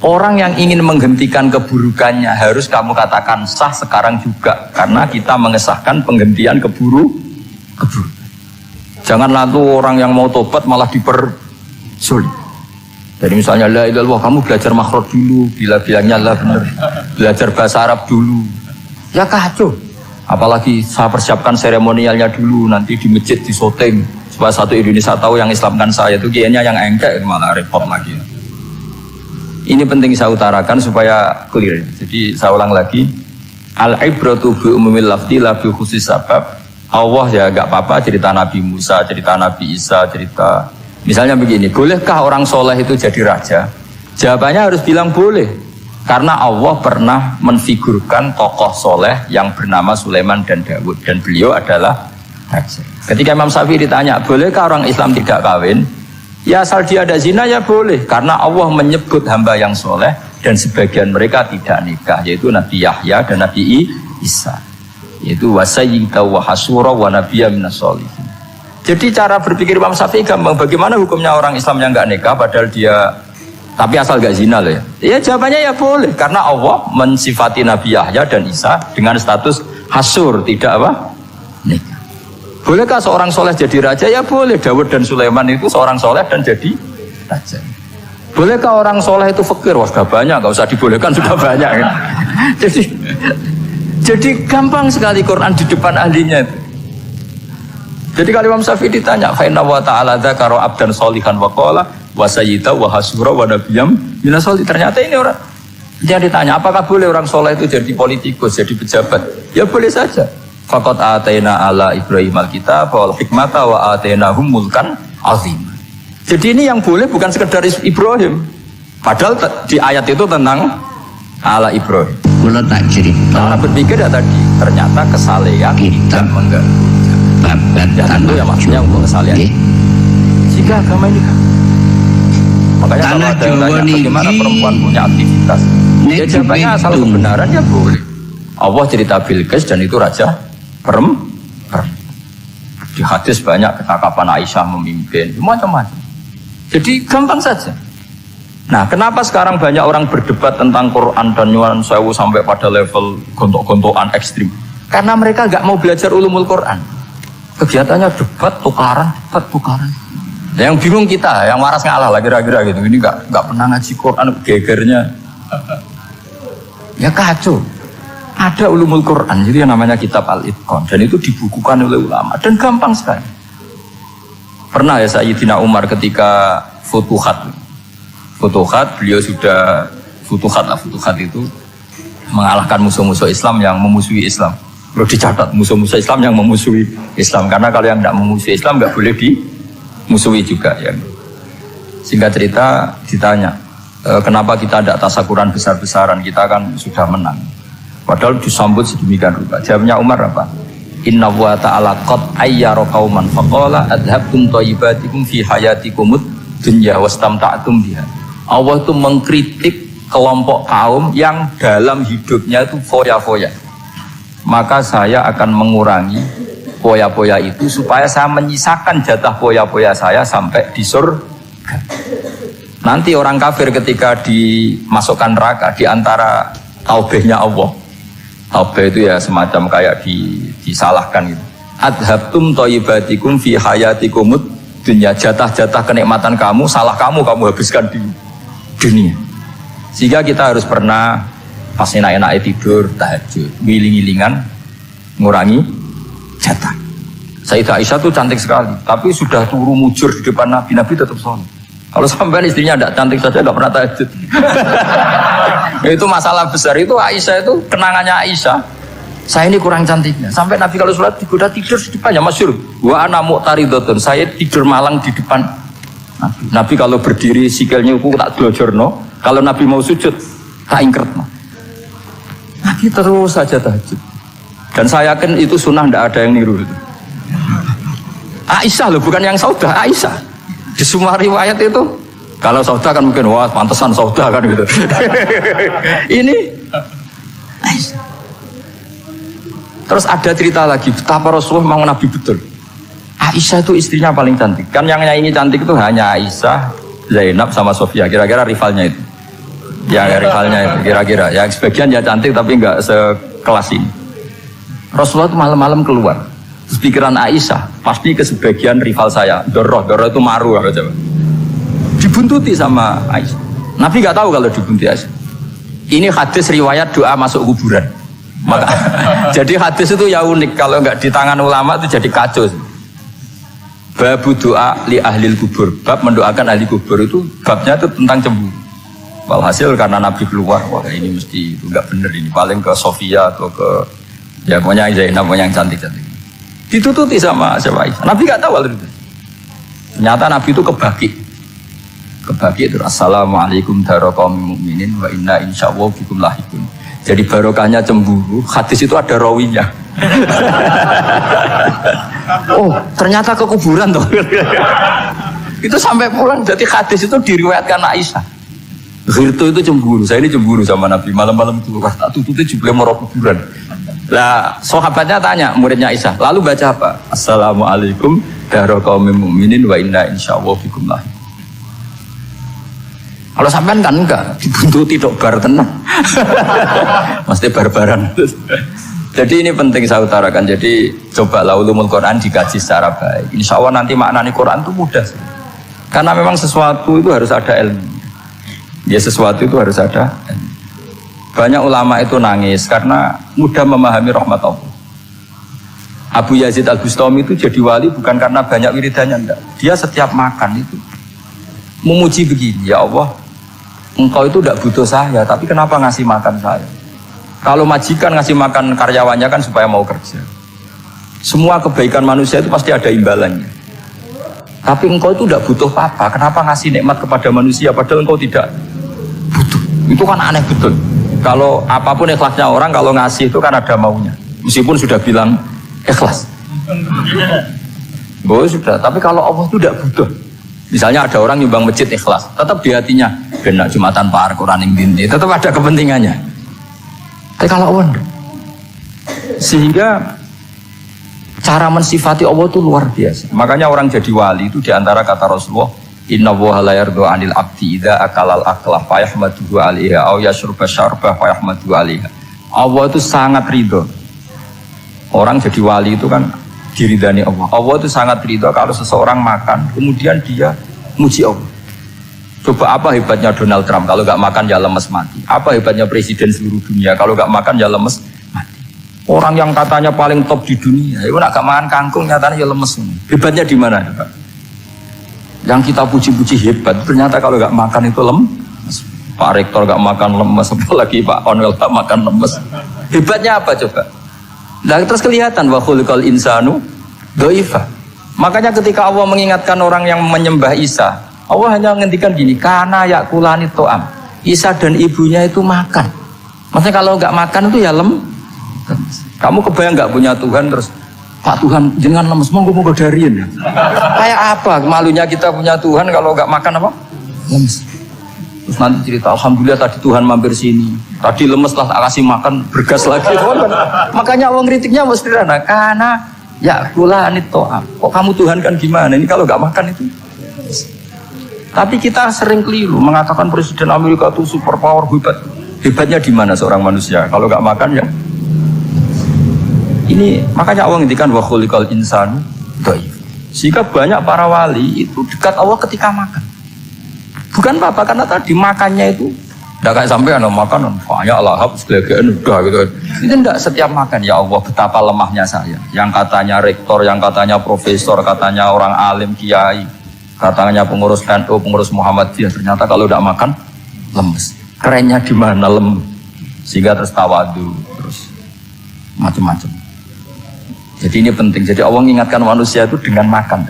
Orang yang ingin menghentikan keburukannya harus kamu katakan sah sekarang juga, karena kita mengesahkan penghentian keburukan. Janganlah tuh orang yang mau tobat malah dipersulit. Jadi misalnya la ilaha illallah, kamu belajar makhraj dulu, bilangnya lah benar. Belajar bahasa Arab dulu. Ya kacau. Apalagi saya persiapkan seremonialnya dulu, nanti di masjid di syuting supaya satu Indonesia tahu yang Islamkan saya itu kayaknya yang engkek, malah repot lagi. Ini penting saya utarakan supaya clear. Jadi saya ulang lagi, al-ibratu bi umumil lafzi la bi khusus sabab. Allah ya enggak apa-apa cerita Nabi Musa, cerita Nabi Isa, cerita misalnya begini, bolehkah orang soleh itu jadi raja? Jawabannya harus bilang boleh, karena Allah pernah menfigurkan tokoh soleh yang bernama Sulaiman dan Daud, dan beliau adalah raja. Ketika Imam Syafi'i ditanya, bolehkah orang Islam tidak kawin? Ya asal dia ada zina ya boleh, karena Allah menyebut hamba yang soleh dan sebagian mereka tidak nikah, yaitu Nabi Yahya dan Nabi Isa, yaitu wasayyida wa hasura wa nabiyya minas sholihin. Jadi cara berpikir Imam Syafi'i gampang, bagaimana hukumnya orang Islam yang enggak nikah padahal dia tapi asal enggak zina loh ya. Ya jawabannya ya boleh, karena Allah mensifati Nabi Yahya dan Isa dengan status hasur, tidak apa? Nikah. Bolehkah seorang soleh jadi raja? Ya boleh. Daud dan Sulaiman itu seorang soleh dan jadi raja. Bolehkah orang soleh itu fakir? Wah sudah banyak, nggak usah dibolehkan, sudah banyak. Kan? Jadi gampang sekali Quran di depan ahlinya itu. Jadi kalau Imam Syafi'i ditanya, fa inna wa ta'ala dzakara abdan sholihan wa qala wa sayyida wa hasura wa nabiyyam minas sholihin. Ternyata ini orang dia ditanya, apakah boleh orang soleh itu jadi politikus, jadi pejabat? Ya boleh saja. Faqad atayna ala Ibrahim al-kitab wal hikmata wa atainahum mulkan azim. Jadi ini yang boleh bukan sekedar Ibrahim. Padahal di ayat itu tentang ala Ibrahim. Kula tak cerita. Karena berpikir ya tadi, ternyata kesalehan tidak mengganggu. Dan itu ya maksudnya untuk kesalehan. Jika agama ini kan. Makanya kalau ada yang tanya bagaimana perempuan punya aktivitas, ya jawabannya asal kebenaran ya boleh. Allah cerita Bilqis dan itu raja perempuan. Di hadis banyak ketakapan Aisyah memimpin, macam-macam. Jadi gampang saja. Nah, kenapa sekarang banyak orang berdebat tentang Quran dan nyuwun sewu sampai pada level gontok-gontokan ekstrim? Karena mereka nggak mau belajar ulumul Quran. Kegiatannya debat, tukaran. Yang bingung kita, yang waras ngalah lah kira-kira gitu. Ini nggak pernah ngaji Quran, gegernya. Ya kacau. Ada ulumul Quran, jadi yang namanya kitab Al-Itqan, dan itu dibukukan oleh ulama dan gampang sekali. Pernah ya Sayyidina Umar ketika Futuhat, beliau sudah Futuhat itu mengalahkan musuh-musuh Islam yang memusuhi Islam. Perlu dicatat, musuh-musuh Islam yang memusuhi Islam, karena kalau yang tidak memusuhi Islam nggak boleh dimusuhi juga ya. Singkat cerita ditanya, kenapa kita tidak tasakuran besar-besaran, kita kan sudah menang. Padahal disambut sedemikian rupa. Jawabnya Umar apa? Inna wa ta'ala qad ayyara qauman faqala adhabtum thayyibatikum fi hayatikumud dunya wastamta'tum biha. Allah itu mengkritik kelompok kaum yang dalam hidupnya itu foya-foya. Maka saya akan mengurangi foya-foya itu supaya saya menyisakan jatah foya-foya saya sampai di surga. Nanti orang kafir ketika dimasukkan neraka di antara taubehnya Allah. Taubah itu ya semacam kayak disalahkan gitu. Adhabtum thayyibatikum fi hayatikumud dunya, jatah-jatah kenikmatan kamu, salah kamu habiskan di dunia. Sehingga kita harus pernah pas enak-enaknya tidur, tahajud, ngiling-ngilingan, ngurangi jatah. Sayyidah Aisyah tuh cantik sekali, tapi sudah turu mujur di depan Nabi tetap sholat. Kalau sampai istrinya tidak cantik saja, nggak pernah tahajud. Itu masalah besar. Itu Aisyah itu kenangannya Aisyah. Saya ini kurang cantiknya. Sampai Nabi kalau sholat digoda tidur di depannya, masyhur. Wa ana muqtaridhatun. Saya tidur malang di depan Nabi. Nabi kalau berdiri sikilnya aku tak glojorno. Kalau Nabi mau sujud tak ingkretno. Nabi terus saja tahajud. Dan saya yakin itu sunnah, tidak ada yang niru itu. Aisyah loh, bukan yang Saudah, Aisyah. Di semua riwayat itu, kalau Saudah kan mungkin wah pantesan Saudah kan gitu. Ini Aisyah. Terus ada cerita lagi betapa Rasulullah memang Nabi betul. Aisyah itu istrinya paling cantik. Kan yang nyanyi cantik itu hanya Aisyah, Zainab sama Sofia. Kira-kira rivalnya itu. Ya rivalnya itu kira-kira. Ya sebagian ya cantik tapi enggak sekelas ini. Rasulullah itu malam-malam keluar. Terus pikiran Aisyah pasti ke sebagian rival saya. Doroh itu maru apa coba. Dibuntuti sama Aisyah. Nabi nggak tahu kalau dibuntuti Aisyah. Ini hadis riwayat doa masuk kuburan. Maka jadi hadis itu ya unik. Kalau nggak di tangan ulama itu jadi kacau. Babu doa li ahlil kubur. Bab mendoakan ahli kubur itu babnya itu tentang cemburu. Walhasil karena Nabi keluar, wah ini mesti itu nggak bener ini. Paling ke Sofia atau ke ya pokoknya Zainab, pokoknya yang cantik-cantik. Ditututi sama siapa Aisyah. Nabi nggak tahu hal itu. Ternyata Nabi itu kebagi itu. Assalamualaikum warahmatullahi mu'minin wa inna insyaallah bikum lahikun. Jadi barokahnya cemburu. Hadis itu ada rawinya. Oh ternyata ke kuburan tuh. Itu sampai pulang. Jadi hadis itu diriwayatkan Aisyah. Ghirtu itu cemburu. Saya ini cemburu sama Nabi. Malam-malam itu wah tak tututi juga mau kuburan. Lah sahabatnya tanya muridnya Aisyah, lalu baca apa? Assalamualaikum warahmatullahi mu'minin wa inna insyaallah bikum lahik. Kalau sampean kan enggak dibuntuti tok bar tenang. Mesti barbaran. Jadi ini penting saya utarakan. Jadi cobalah ulumul Quran dikaji secara baik. Insya Allah nanti maknani Quran itu mudah. Karena memang sesuatu itu harus ada ilmu. Ya sesuatu itu harus ada ilmu. Banyak ulama itu nangis karena mudah memahami rahmat Allah. Abu Yazid Al-Bustami itu jadi wali bukan karena banyak wiridannya, enggak. Dia setiap makan itu memuji begini, ya Allah, engkau itu tidak butuh saya, tapi kenapa ngasih makan saya? Kalau majikan ngasih makan karyawannya kan supaya mau kerja. Semua kebaikan manusia itu pasti ada imbalannya. Tapi engkau itu tidak butuh apa-apa, kenapa ngasih nikmat kepada manusia padahal engkau tidak butuh? Itu kan aneh betul. Kalau apapun ikhlasnya orang, kalau ngasih itu kan ada maunya. Meskipun sudah bilang ikhlas. Boleh sudah, tapi kalau Allah itu tidak butuh. Misalnya ada orang nyumbang masjid ikhlas, tetap di hatinya, benar Jumatan Pak Quran yang dinti, tetap ada kepentingannya. Tapi kalau Allah enggak. Sehingga cara mensifati Allah itu luar biasa. Makanya orang jadi wali itu diantara kata Rasulullah, Inna woha la yardu anil abdi idha akalal aklah fayahmaduhu alaiha au yashrubah syarbah fayahmaduhu alaiha. Allah itu sangat ridho. Orang jadi wali itu kan diridani Allah. Allah itu sangat ridho kalau seseorang makan kemudian dia muji Allah. Coba apa hebatnya Donald Trump kalau gak makan ya lemes mati. Apa hebatnya presiden seluruh dunia kalau gak makan ya lemes mati. Orang yang katanya paling top di dunia itu gak makan kangkung nyatanya ya lemes. Hebatnya di mana? Yang kita puji-puji hebat, ternyata kalau nggak makan itu lemes. Pak Rektor nggak makan lemes, apalagi Pak Onwel nggak makan lemes. Hebatnya apa coba? Nah terus kelihatan wa khuliqal insanu dhaifa. Makanya ketika Allah mengingatkan orang yang menyembah Isa, Allah hanya menghentikan gini, karena yakulani to'am. Isa dan ibunya itu makan. Maksudnya kalau nggak makan itu ya lemes. Kamu kebayang nggak punya Tuhan terus? Pak Tuhan, jangan lemes, mau dariin ya. Kayak apa malunya kita punya Tuhan kalau nggak makan apa? Lemes. Terus nanti cerita, alhamdulillah tadi Tuhan mampir sini. Tadi lemes lah tak kasih makan, bergas lagi. Makanya Allah kritiknya mesti sederhana. Karena ya kula anitoam. Kok kamu Tuhan kan gimana? Ini kalau nggak makan itu. Tapi kita sering keliru mengatakan Presiden Amerika itu super power hebat. Hebatnya di mana seorang manusia? Kalau nggak makan ya. Ini makanya Allah ngendikan wa khuliqal insanu dhaif. Sehingga banyak para wali itu dekat Allah ketika makan. Bukan apa karena tadi makannya itu enggak kayak sampai makan banyak lahap segala-galanya udah gitu. Itu enggak setiap makan ya Allah betapa lemahnya saya. Yang katanya rektor, yang katanya profesor, katanya orang alim kiai, katanya pengurus NU, pengurus Muhammadiyah, ternyata kalau enggak makan lemes. Kerennya di mana lemes? Sehingga terus tawadu, terus macam-macam. Jadi ini penting. Jadi Allah mengingatkan manusia itu dengan makan.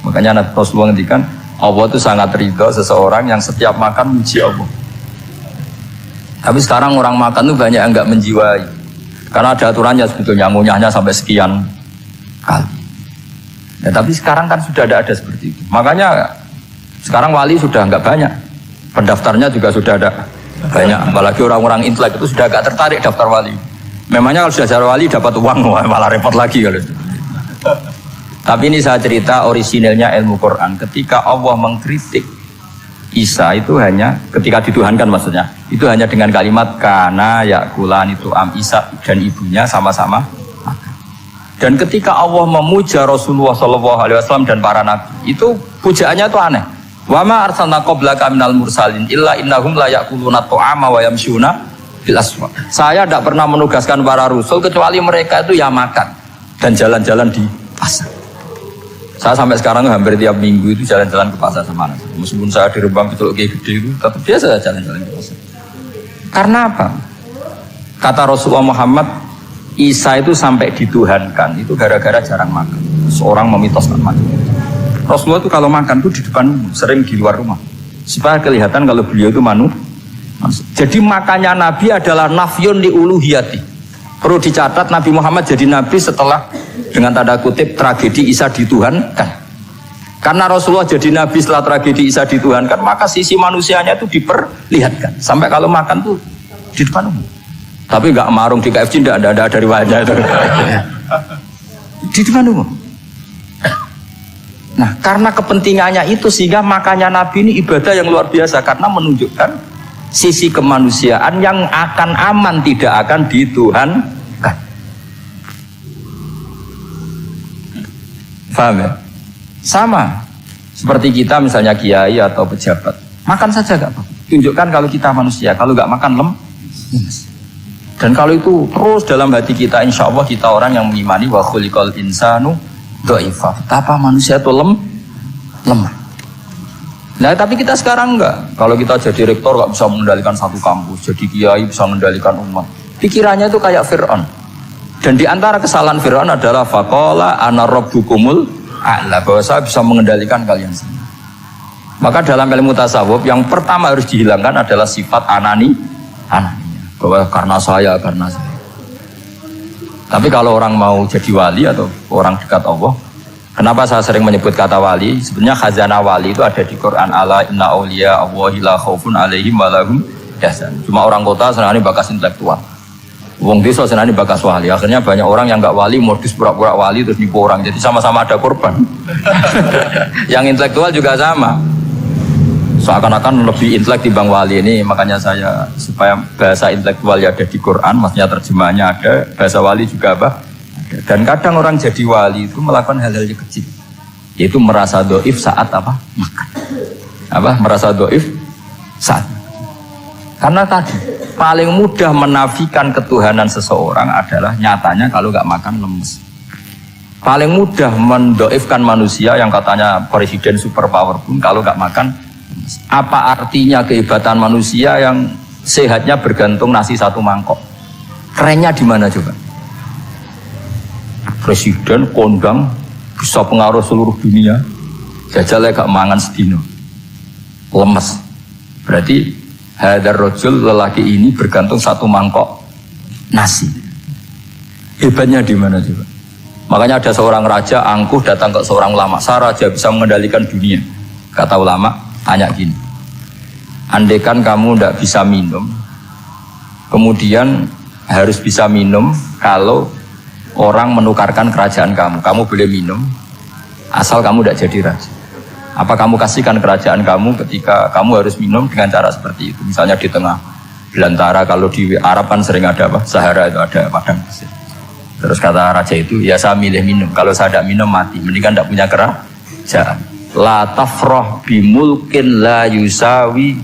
Makanya Rasulullah ngendikan Allah itu sangat ridho seseorang yang setiap makan muji Allah. Tapi sekarang orang makan tuh banyak yang nggak menjiwai. Karena ada aturannya sebetulnya, ngunyahnya sampai sekian kali. Ya, tapi sekarang kan sudah ada seperti itu. Makanya sekarang wali sudah nggak banyak. Pendaftarnya juga sudah ada banyak. Apalagi orang-orang intelek itu sudah agak tertarik daftar wali. Memangnya kalau sudah jadi wali dapat uang, malah repot lagi kalau itu. Tapi ini saya cerita orisinilnya ilmu Quran. Ketika Allah mengkritik Isa itu hanya ketika dituhankan maksudnya. Itu hanya dengan kalimat kana yakulan itu Isa dan ibunya sama-sama makan. Dan ketika Allah memuja Rasulullah SAW dan para nabi, itu pujaannya itu aneh. Wa ma arsalna qablaka minal mursalin illa innahum la yakuluna ta'ama wa yamshuna bil aswaq. Saya tidak pernah menugaskan para rasul kecuali mereka itu ya makan dan jalan-jalan di pasar. Saya sampai sekarang hampir tiap minggu itu jalan-jalan ke pasar sama anak. Meskipun saya di Rembang betul kayak gede itu, tetap biasa jalan-jalan ke pasar. Karena apa? Kata Rasulullah Muhammad, Isa itu sampai dituhankan itu gara-gara jarang makan. Seorang memitoskan makan. Rasulullah itu kalau makan itu di depan umum, sering di luar rumah. Supaya kelihatan kalau beliau itu manusia. Jadi makannya Nabi adalah nafyun li uluhiyati. Perlu dicatat Nabi Muhammad jadi Nabi setelah dengan tanda kutip tragedi Isa dituhankan. Karena Rasulullah jadi Nabi setelah tragedi Isa dituhankan, maka sisi manusianya itu diperlihatkan. Sampai kalau makan tuh di depan umum. Tapi nggak marung di KFC, tidak ada dari wajah itu. Di depan umum. Nah, karena kepentingannya itu sehingga makanya Nabi ini ibadah yang luar biasa karena menunjukkan sisi kemanusiaan yang akan aman, tidak akan dituhankan. Paham ya? Sama seperti kita misalnya kiai atau pejabat, makan saja gak apa-apa. Tunjukkan kalau kita manusia, kalau gak makan lemes. Dan kalau itu terus dalam hati kita, insya Allah kita orang yang mengimani wa khuliqal insanu dha'ifa. Betapa manusia itu lemah. Nah tapi kita sekarang enggak. Kalau kita jadi rektor enggak bisa mengendalikan satu kampus, jadi kiai bisa mengendalikan umat. Pikirannya itu kayak Fir'aun. Dan di antara kesalahan Fir'aun adalah faqala ana rabbukumul a'la, bahwa saya bisa mengendalikan kalian semua. Maka dalam ilmu tasawuf yang pertama harus dihilangkan adalah sifat ananinya, bahwa karena saya. Tapi kalau orang mau jadi wali atau orang dekat Allah, kenapa saya sering menyebut kata wali? Sebenarnya khazanah wali itu ada di Quran. Ala inna awliya Allahi la khaufun alaihim wa lahum yahzan. Cuma orang kota senangnya bakas intelektual. Wong desa senangnya bakas wali. Akhirnya banyak orang yang enggak wali modus pura-pura wali terus nipu orang. Jadi sama-sama ada korban. Yang intelektual juga sama. Seakan-akan lebih intelek dibanding wali ini. Makanya saya supaya bahasa intelektual ya ada di Quran, maksudnya terjemahannya ada, bahasa wali juga apa? Ada. Dan kadang orang jadi wali itu melakukan hal-hal yang kecil, yaitu merasa doif saat apa? Makan. Merasa doif saat. Karena tadi paling mudah menafikan ketuhanan seseorang adalah nyatanya kalau nggak makan lemes. Paling mudah mendoifkan manusia yang katanya presiden superpower pun kalau nggak makan. Apa artinya kehebatan manusia yang sehatnya bergantung nasi satu mangkok? Kerennya di mana coba? Presiden kondang bisa pengaruh seluruh dunia, jajalnya gak mangan sedino, lemes. Berarti hadar rojul lelaki ini bergantung satu mangkok nasi. Hebatnya di mana coba? Makanya ada seorang raja angkuh datang ke seorang ulama. Saya raja bisa mengendalikan dunia. Kata ulama, tanya gini, andaikan kamu tidak bisa minum, kemudian harus bisa minum kalau orang menukarkan kerajaan kamu boleh minum, asal kamu tidak jadi raja. Apa kamu kasihkan kerajaan kamu ketika kamu harus minum dengan cara seperti itu? Misalnya di tengah belantara, kalau di Arab kan sering ada Sahara itu ada padang pasir. Terus kata raja itu, ya saya milih minum, kalau saya tidak minum mati, mendingan tidak punya kerajaan. La tafrah bimulkin la yusawi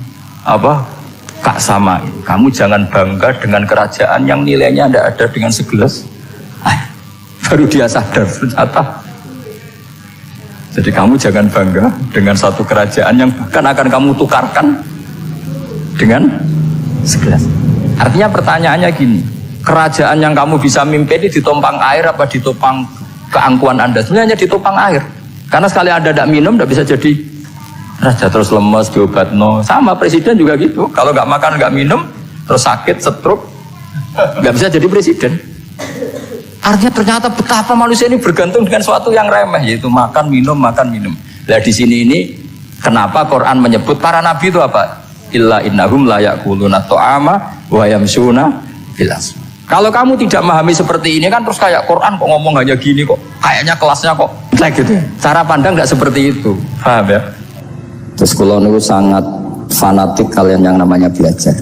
kak sama. Kamu jangan bangga dengan kerajaan yang nilainya tidak ada dengan segelas air. Baru dia sadar ternyata. Jadi kamu jangan bangga dengan satu kerajaan yang bahkan akan kamu tukarkan dengan segelas. Artinya pertanyaannya gini, kerajaan yang kamu bisa mimpin ini ditumpang air apa ditopang keangkuhan Anda? Sebenarnya hanya ditopang air. Karena sekali Anda tidak minum, tidak bisa jadi raja, terus lemes, diobat. Sama presiden juga gitu. Kalau nggak makan, nggak minum, terus sakit, stroke, nggak bisa jadi presiden. Artinya ternyata betapa manusia ini bergantung dengan sesuatu yang remeh, yaitu makan, minum, makan, minum. Nah di sini ini kenapa Quran menyebut para nabi itu apa? Illa innahum la ya'kuluna ta'ama wa yamshuna fil aswaq. Kalau kamu tidak memahami seperti ini kan terus kayak Quran kok ngomong hanya gini kok, kayaknya kelasnya kok kayak gitu. Cara pandang nggak seperti itu, paham ya? Terus kalau niku sangat fanatik kalian yang namanya belajar.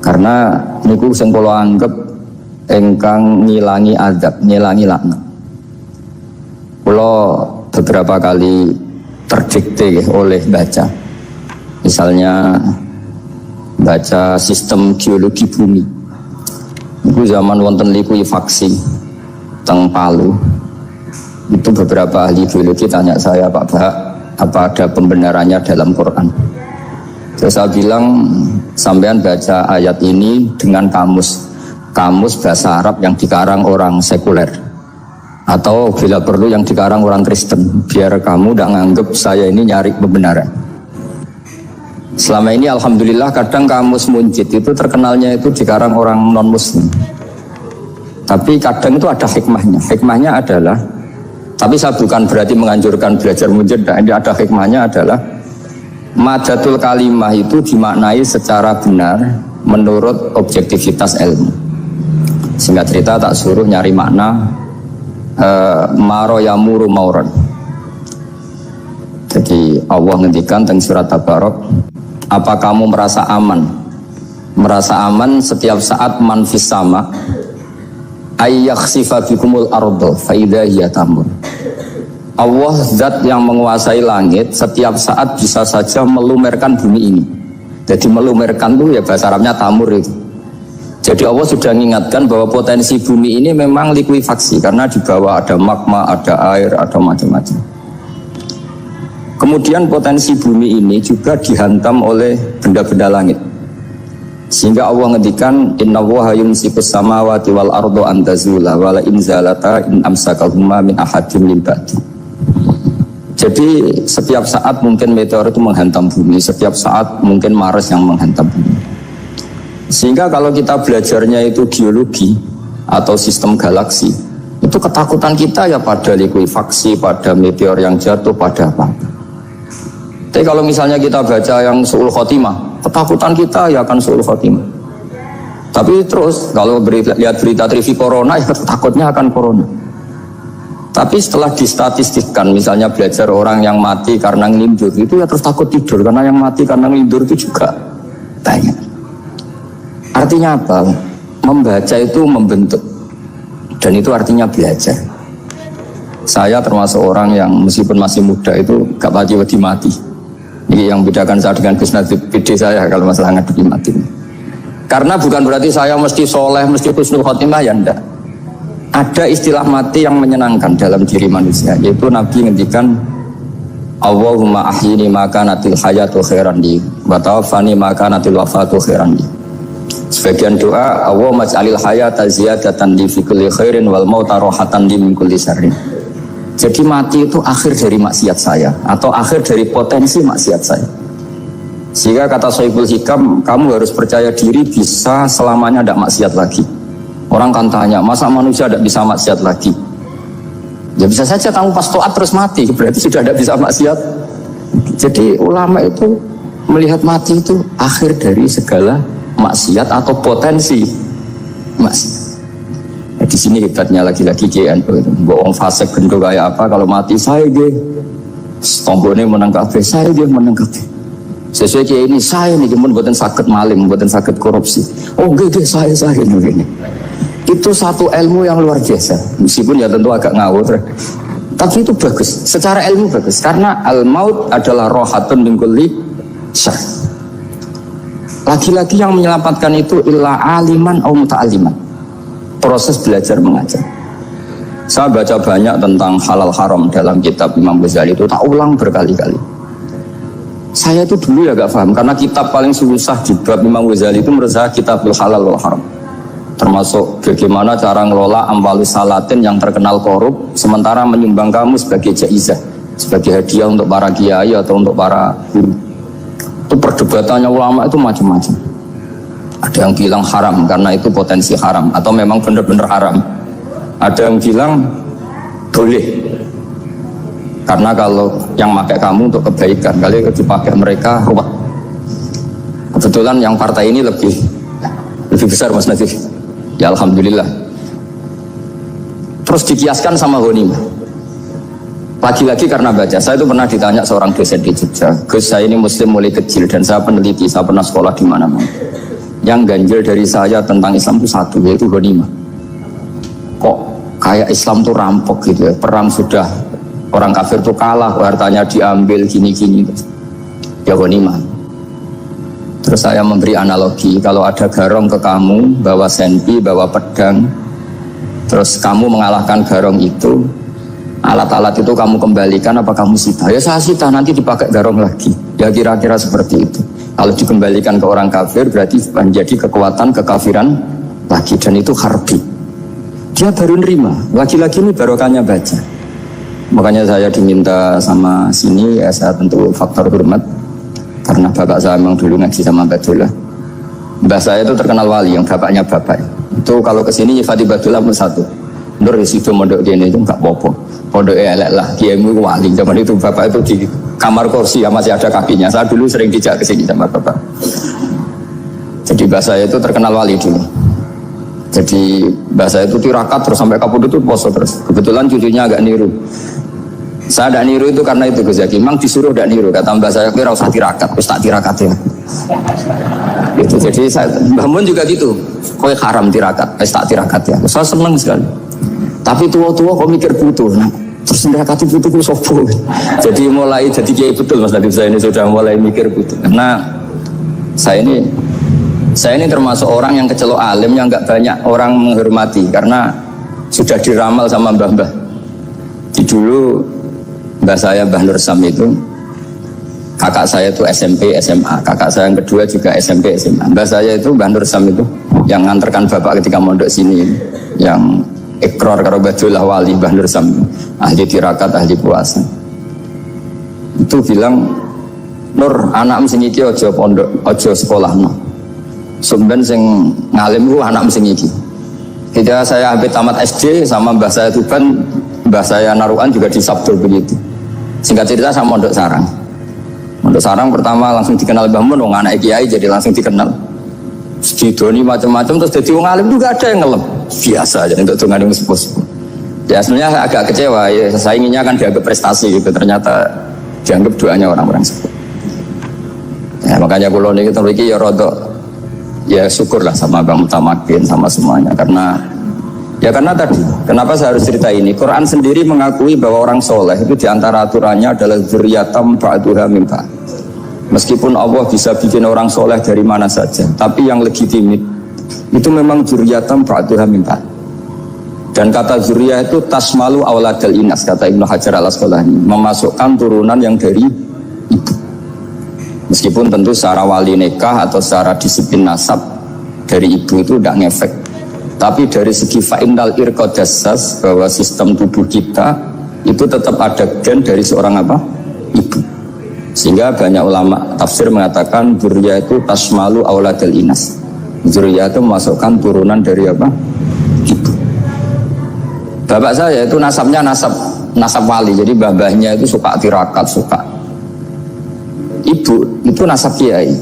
Karena niku sing kula anggap engkang ngilangi azab, ngilangi laknat. Kula beberapa kali terdikte oleh baca. Misalnya baca sistem geologi bumi. Itu zaman wonten likuifaksi teng Palu. Itu beberapa ahli geologi tanya saya, Pak Bah, apa ada pembenarannya dalam Quran? Terus saya bilang, sampean baca ayat ini dengan kamus bahasa Arab yang dikarang orang sekuler, atau bila perlu yang dikarang orang Kristen, biar kamu tidak nganggep saya ini nyari pembenaran. Selama ini alhamdulillah kadang kamus Munjid itu terkenalnya itu dikarang orang non muslim, tapi kadang itu ada hikmahnya. Hikmahnya adalah, tapi saya bukan berarti menganjurkan belajar Munjid, ini ada hikmahnya adalah madatul kalimah itu dimaknai secara benar menurut objektivitas ilmu. Singkat cerita tak suruh nyari makna maro yamuru mauron. Jadi Allah ngendikan teng surat Tabarok, apa kamu merasa aman? Merasa aman setiap saat man fis sama ayyakhsifa bikumul ardo fa idza hiya tamur. Allah zat yang menguasai langit setiap saat bisa saja melumerkan bumi ini. Jadi melumerkan itu ya bahasa Arabnya tamur itu. Jadi Allah sudah mengingatkan bahwa potensi bumi ini memang likuifaksi karena di bawah ada magma, ada air, ada macam-macam. Kemudian potensi bumi ini juga dihantam oleh benda-benda langit. Sehingga Allah ngendikan innallaha yumsikus samawati wal ardo an tazula wala in zalata in amsakahuma min ahadin min ba'di. Jadi setiap saat mungkin meteor itu menghantam bumi, setiap saat mungkin Mars yang menghantam bumi. Sehingga kalau kita belajarnya itu geologi atau sistem galaksi, itu ketakutan kita ya pada likuifaksi, pada meteor yang jatuh, pada apa. Tapi kalau misalnya kita baca yang su'ul khotimah, ketakutan kita ya akan su'ul khotimah. Tapi terus kalau lihat berita TV corona, ya takutnya akan corona. Tapi setelah distatistikkan, misalnya belajar orang yang mati karena ngelindur, itu ya terus takut tidur, karena yang mati karena ngelindur itu juga banyak. Artinya apa? Membaca itu membentuk, dan itu artinya belajar. Saya termasuk orang yang meskipun masih muda itu gak wedi mati. Ini yang bedakan saya dengan Gus Nadir PD saya kalau masalah ngadepi mati. Karena bukan berarti saya mesti soleh, mesti husnul khotimah, ya enggak. Ada istilah mati yang menyenangkan dalam diri manusia, yaitu Nabi ngendikan Allahumma ahyini maka natil hayatu khairan li wa tawaffani maka natil wafatu khairan li. Sebagian doa Allah maj'alil hayata ziyadatan li fi kulli khairin wal mauta rohatan li min kulli syarrin. Jadi mati itu akhir dari maksiat saya atau akhir dari potensi maksiat saya. Sehingga kata Sohibul Hikam, kamu harus percaya diri bisa selamanya tidak maksiat lagi. Orang kan tanya, masa manusia tidak bisa maksiat lagi? Ya bisa saja kamu pas taat terus mati, berarti sudah tidak bisa maksiat. Jadi ulama itu melihat mati itu akhir dari segala maksiat atau potensi maksiat. Nah, di sini hebatnya lagi-lagi GNU itu. Bohong fasik bentuk kayak apa, kalau mati saya dia tombone menang kabeh, saya dia menang kabeh. Sesuai kayak ini saya nih pun buatan sakit maling, buatan sakit korupsi. Oh gede saya ini. Itu satu ilmu yang luar biasa. Meskipun ya tentu agak ngawur, tapi itu bagus. Secara ilmu bagus karena al-maut adalah rohatun min kulli syarr. Lagi-lagi yang menyelamatkan itu illa aliman atau muta'aliman. Proses belajar mengajar. Saya baca banyak tentang halal haram dalam kitab Imam Ghazali itu, tak ulang berkali-kali. Saya itu dulu ya gak paham, karena kitab paling susah di bab Imam Ghazali itu menurut saya kitabul halal wal haram. Termasuk bagaimana cara ngelola amwalus salatin yang terkenal korup, sementara menyumbang kamu sebagai jaizah, sebagai hadiah untuk para kiai atau untuk para guru. Itu perdebatannya ulama itu macam-macam. Ada yang bilang haram karena itu potensi haram atau memang benar-benar haram. Ada yang bilang boleh karena kalau yang pakai kamu untuk kebaikan, kali dipakai mereka ruwet. Kebetulan yang partai ini lebih besar Mas Nadif. Ya alhamdulillah. Terus dikiaskan sama ghanimah. Lagi-lagi karena baca, saya itu pernah ditanya seorang dosen di Jogja, Gus saya ini muslim mulai kecil dan saya peneliti, saya pernah sekolah di mana-mana. Yang ganjil dari saya tentang Islam itu satu, yaitu ghanimah. Kok kayak Islam tuh rampok gitu ya, perang sudah orang kafir tuh kalah, hartanya diambil gini-gini. Ya ghanimah. Terus saya memberi analogi, kalau ada garong ke kamu, bawa senpi, bawa pedang, terus kamu mengalahkan garong itu, alat-alat itu kamu kembalikan apa kamu sita? Ya saya sita, nanti dipakai garong lagi. Ya kira-kira seperti itu. Kalau dikembalikan ke orang kafir berarti menjadi kekuatan kekafiran lagi, dan itu harbi. Dia baru nerima. Lagi-lagi ini barokahnya baca. Makanya saya diminta sama sini, ya saya tentu faktor hormat karena bapak saya memang dulu ngaji sama Badullah. Mbah saya itu terkenal wali, yang bapaknya bapak. Itu kalau kesini Fatih Badullah pun satu. Nur disitu mondok gini itu nggak popo. Pondoknya elek lah, kiaimu wali. Zaman itu bapak itu di kamar kursi ya masih ada kakinya. Saya dulu sering dijak ke sini sama bapak. Jadi mbah saya itu terkenal wali dulu. Jadi mbah saya itu tirakat terus sampai kapundhut itu poso terus. Kebetulan cucunya agak niru. Saya tidak niru itu karena itu Gus Zaki. Memang disuruh tidak niru. Kata mbah saya kira usah tirakat, terus tak tirakat ya. Itu jadi saya, Mbah Mun juga gitu. Kowe haram tirakat, tak tirakat ya. Saya senang sekali. Tapi tua-tua kok mikir butuh. Nah, terus tirakat itu butuh sopo. Jadi mulai jadi kiai betul Mas Nadif, saya ini sudah mulai mikir butuh. Karena saya ini termasuk orang yang kecelok alim yang nggak banyak orang menghormati karena sudah diramal sama mbah-mbah. Di dulu mbah saya Mbah Nur Sam itu kakak saya itu SMP SMA, kakak saya yang kedua juga SMP SMA. Mbah saya itu Mbah Nur Sam itu yang nganterkan bapak ketika mondok sini, yang ikrar karo Badullah wali Mbah Nur Sam, ahli tirakat, ahli puasa. Itu bilang, Nur anak sing iki aja pondok, aja sekolahno. Sumben sing ngalim ku anak sing iki. Ketika saya habis tamat SD sama mbah saya Tuban, mbah saya Naruan juga di Sabdo begitu. Singkat cerita sama Mondok Sarang. Mondok Sarang pertama langsung dikenal Mbah Mun, wong anak kiai jadi langsung dikenal. Didoni macam-macam terus jadi wong alim juga ada yang ngelem. Biasa aja untuk dongane sepuh-sepuh. Ya sebenarnya saya agak kecewa ya, saya inginnya kan dianggap prestasi gitu, ternyata dianggap doanya orang-orang sepuh. Ya makanya kula niki iki ya rodok ya syukurlah sama Bang Mutamakin sama semuanya karena tadi kenapa saya harus cerita ini. Quran sendiri mengakui bahwa orang soleh itu diantara aturannya adalah dzurriyyatam ba'duha min ba'd. Meskipun Allah bisa bikin orang soleh dari mana saja, tapi yang legitimit itu memang dzurriyyatam ba'duha min ba'd. Dan kata dzurriyyah itu tasmalu auladal inas, kata Ibnu Hajar al-Asqalani, memasukkan turunan yang dari ibu. Meskipun tentu secara wali nikah atau secara disiplin nasab dari ibu itu tidak ngefek. Tapi dari segi fa'innal irqadassas, bahwa sistem tubuh kita itu tetap ada gen dari seorang apa? Ibu. Sehingga banyak ulama tafsir mengatakan dzurriyyah itu tasmalu auladal inas. Dzurriyyah itu memasukkan turunan dari apa? Ibu. Bapak saya itu nasabnya nasab wali. Jadi babahnya itu suka tirakat, suka. Ibu itu nasab kiai.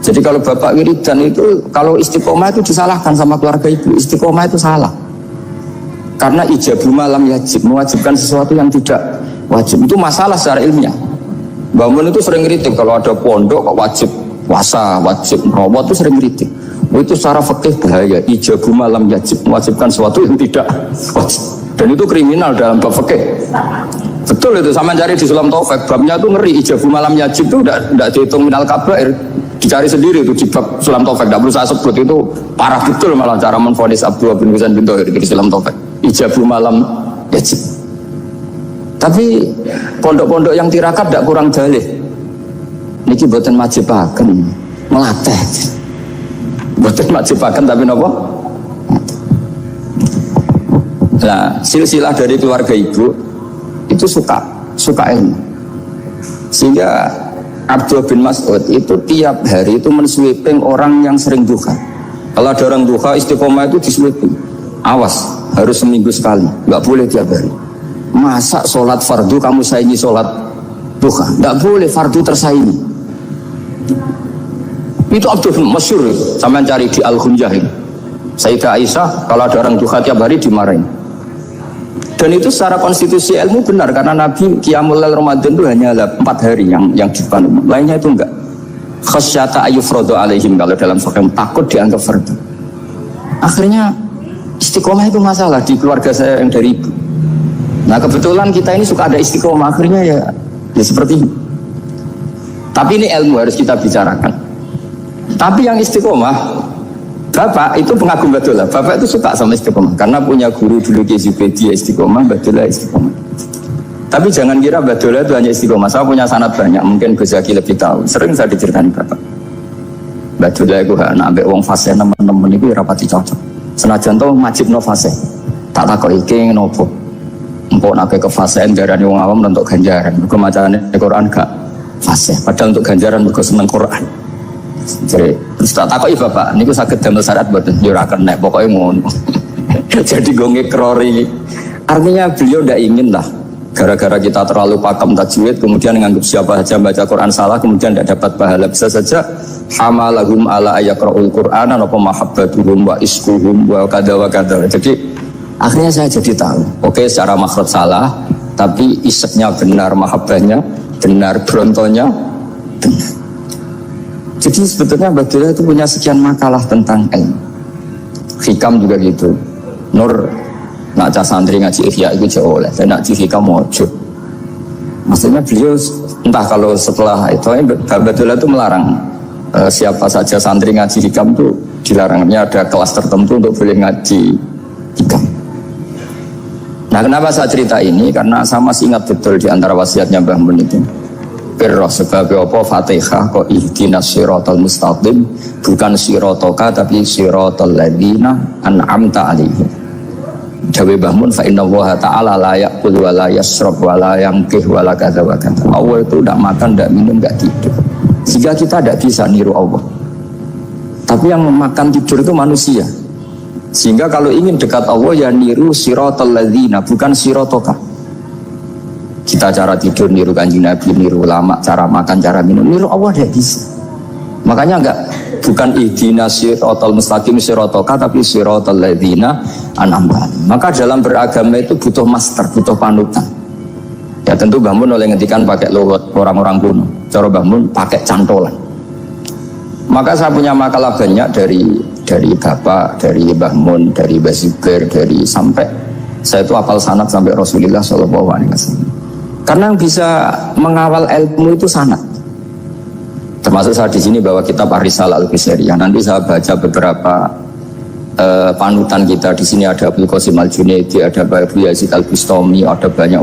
Jadi kalau bapak wiridan itu, kalau istiqomah itu disalahkan sama keluarga ibu. Istiqomah itu salah. Karena ijabu malam yajib, mewajibkan sesuatu yang tidak wajib. Itu masalah secara ilmiah. Mbah Mun itu sering kritik kalau ada pondok kok wajib puasa, wajib merawat, itu sering kritik. Itu secara fikih bahaya. Ijabu malam yajib, mewajibkan sesuatu yang tidak wajib. Dan itu kriminal dalam bab fikih. Betul itu, sama cari di Sulam Taufik, babnya itu ngeri. Ijabu malam yajib itu tidak dihitung minal kabair, dicari sendiri itu di bab Sulam Taufik, tidak perlu saya sebut, itu parah betul malah cara menvonis Abdullah bin Husain bin Thohir di Sulam Taufik. Ijabu malam yajib. Tapi pondok-pondok yang tirakat tidak kurang dalih. Niki boten majibaken, melatih. Boten majibaken tapi napa? Nah, silsilah dari keluarga ibu itu suka ilmu, sehingga Abdullah bin Mas'ud itu tiap hari itu mensweeping orang yang sering duha. Kalau ada orang duha istiqomah itu disweeping. Awas, harus seminggu sekali, nggak boleh tiap hari. Masa sholat fardu kamu saingi sholat duha? Nggak boleh, fardu tersaingi. Itu Abdul masyhur, sampean cari di Al-Hunjah ini. Sayyidah Aisyah kalau ada orang duha tiap hari dimarahin. Dan itu secara konstitusi ilmu benar karena Nabi Qiyamul Lail Ramadan itu hanya 4 hari yang depan, lainnya itu enggak. Khasyata ayyufradu alaihim, kalau dalam sahih takut dianggap fardu. Akhirnya istiqomah itu masalah di keluarga saya yang dari ibu. Nah kebetulan kita ini suka ada istiqomah, akhirnya ya seperti ini. Tapi ini ilmu harus kita bicarakan. Tapi yang istiqomah, Bapak itu pengagum Badullah. Bapak itu suka sama istiqomah karena punya guru dulu Ki Zubedi istiqomah, Badullah istiqomah. Tapi jangan kira Badullah itu hanya istiqomah. Saya punya sanad banyak, mungkin Gus Zaki lebih tahu. Sering saya diceritakan Bapak. Badullah itu anak ambek wong fase teman-teman itu rapati cocok. Senajan to majibno fase. Tak takok iki ngopo. Engko nek ke fase darane wong awam untuk ganjaran. Mergo macane Quran gak fase. Padahal untuk ganjaran mergo seneng Quran. Jadi, terus tak takoki Bapak, niku saged damel syarat mboten? Ya ora kena, pokoke ngono. Jadi gue ngekrori. Artinya beliau ndak ingin lah gara-gara kita terlalu pakem tajwid kemudian menganggap siapa saja baca Quran salah kemudian tidak dapat pahala. Bisa saja hamalahum ala ayaqraul Qur'ana apa mahabbatuhum wa iskuhum wa kadza wa kadza. Jadi akhirnya saya jadi tahu. Oke, secara makhraj salah, tapi iseknya benar, mahabbahnya benar, brontonya benar. Jadi sebetulnya Badullah itu punya sekian makalah tentang ilmu. Hikam juga gitu. Nur nak cah santri ngaji Ihya itu jauh oleh. Saya nak ngaji Hikam wajib. Maksudnya beliau entah kalau setelah itu Badullah itu melarang siapa saja santri ngaji Hikam itu dilarangnya ada kelas tertentu untuk boleh ngaji Hikam. Nah kenapa saya cerita ini? Karena saya masih ingat betul di antara wasiatnya Mbah Mun itu. Pirroh sebab apa Fatihah kok ihdinas siratal mustaqim, bukan siratoka tapi siratal ladzina an'amta alaihim. Dawe Mbah Mun fa innallaha ta'ala la ya'kul wa la yashrab wa la yanqih wa la kadza wa kadza. Allah itu tidak makan, tidak minum, tidak tidur. Sehingga kita tidak bisa niru Allah. Tapi yang memakan tidur itu manusia. Sehingga kalau ingin dekat Allah ya niru siratal ladzina, bukan siratoka. Kita cara tidur niru Kanjeng Nabi, niru ulama, cara makan, cara minum, niru Allah tidak bisa. Makanya bukan ihdinas siratal mustaqim siratoka tapi siratal ladzina an'amta. Maka dalam beragama itu butuh master, butuh panutan. Ya tentu Mbah Mun oleh ngendikan pakai lughat orang-orang kuno. Cara Mbah Mun pakai cantolan. Maka saya punya makalah banyak dari Bapak, dari Mbah Mun, dari Mbah Zubair, dari sampai saya itu hafal sanad sampai Rasulullah SAW. Karena yang bisa mengawal ilmu itu sanad. Termasuk saya di sini bawa kitab Ar-Risalah Al-Qushairiyah. Nanti saya baca beberapa panutan kita. Di sini ada Abdul Qasim Al-Junaidi, ada Abu Yazid Al-Bustami, ada banyak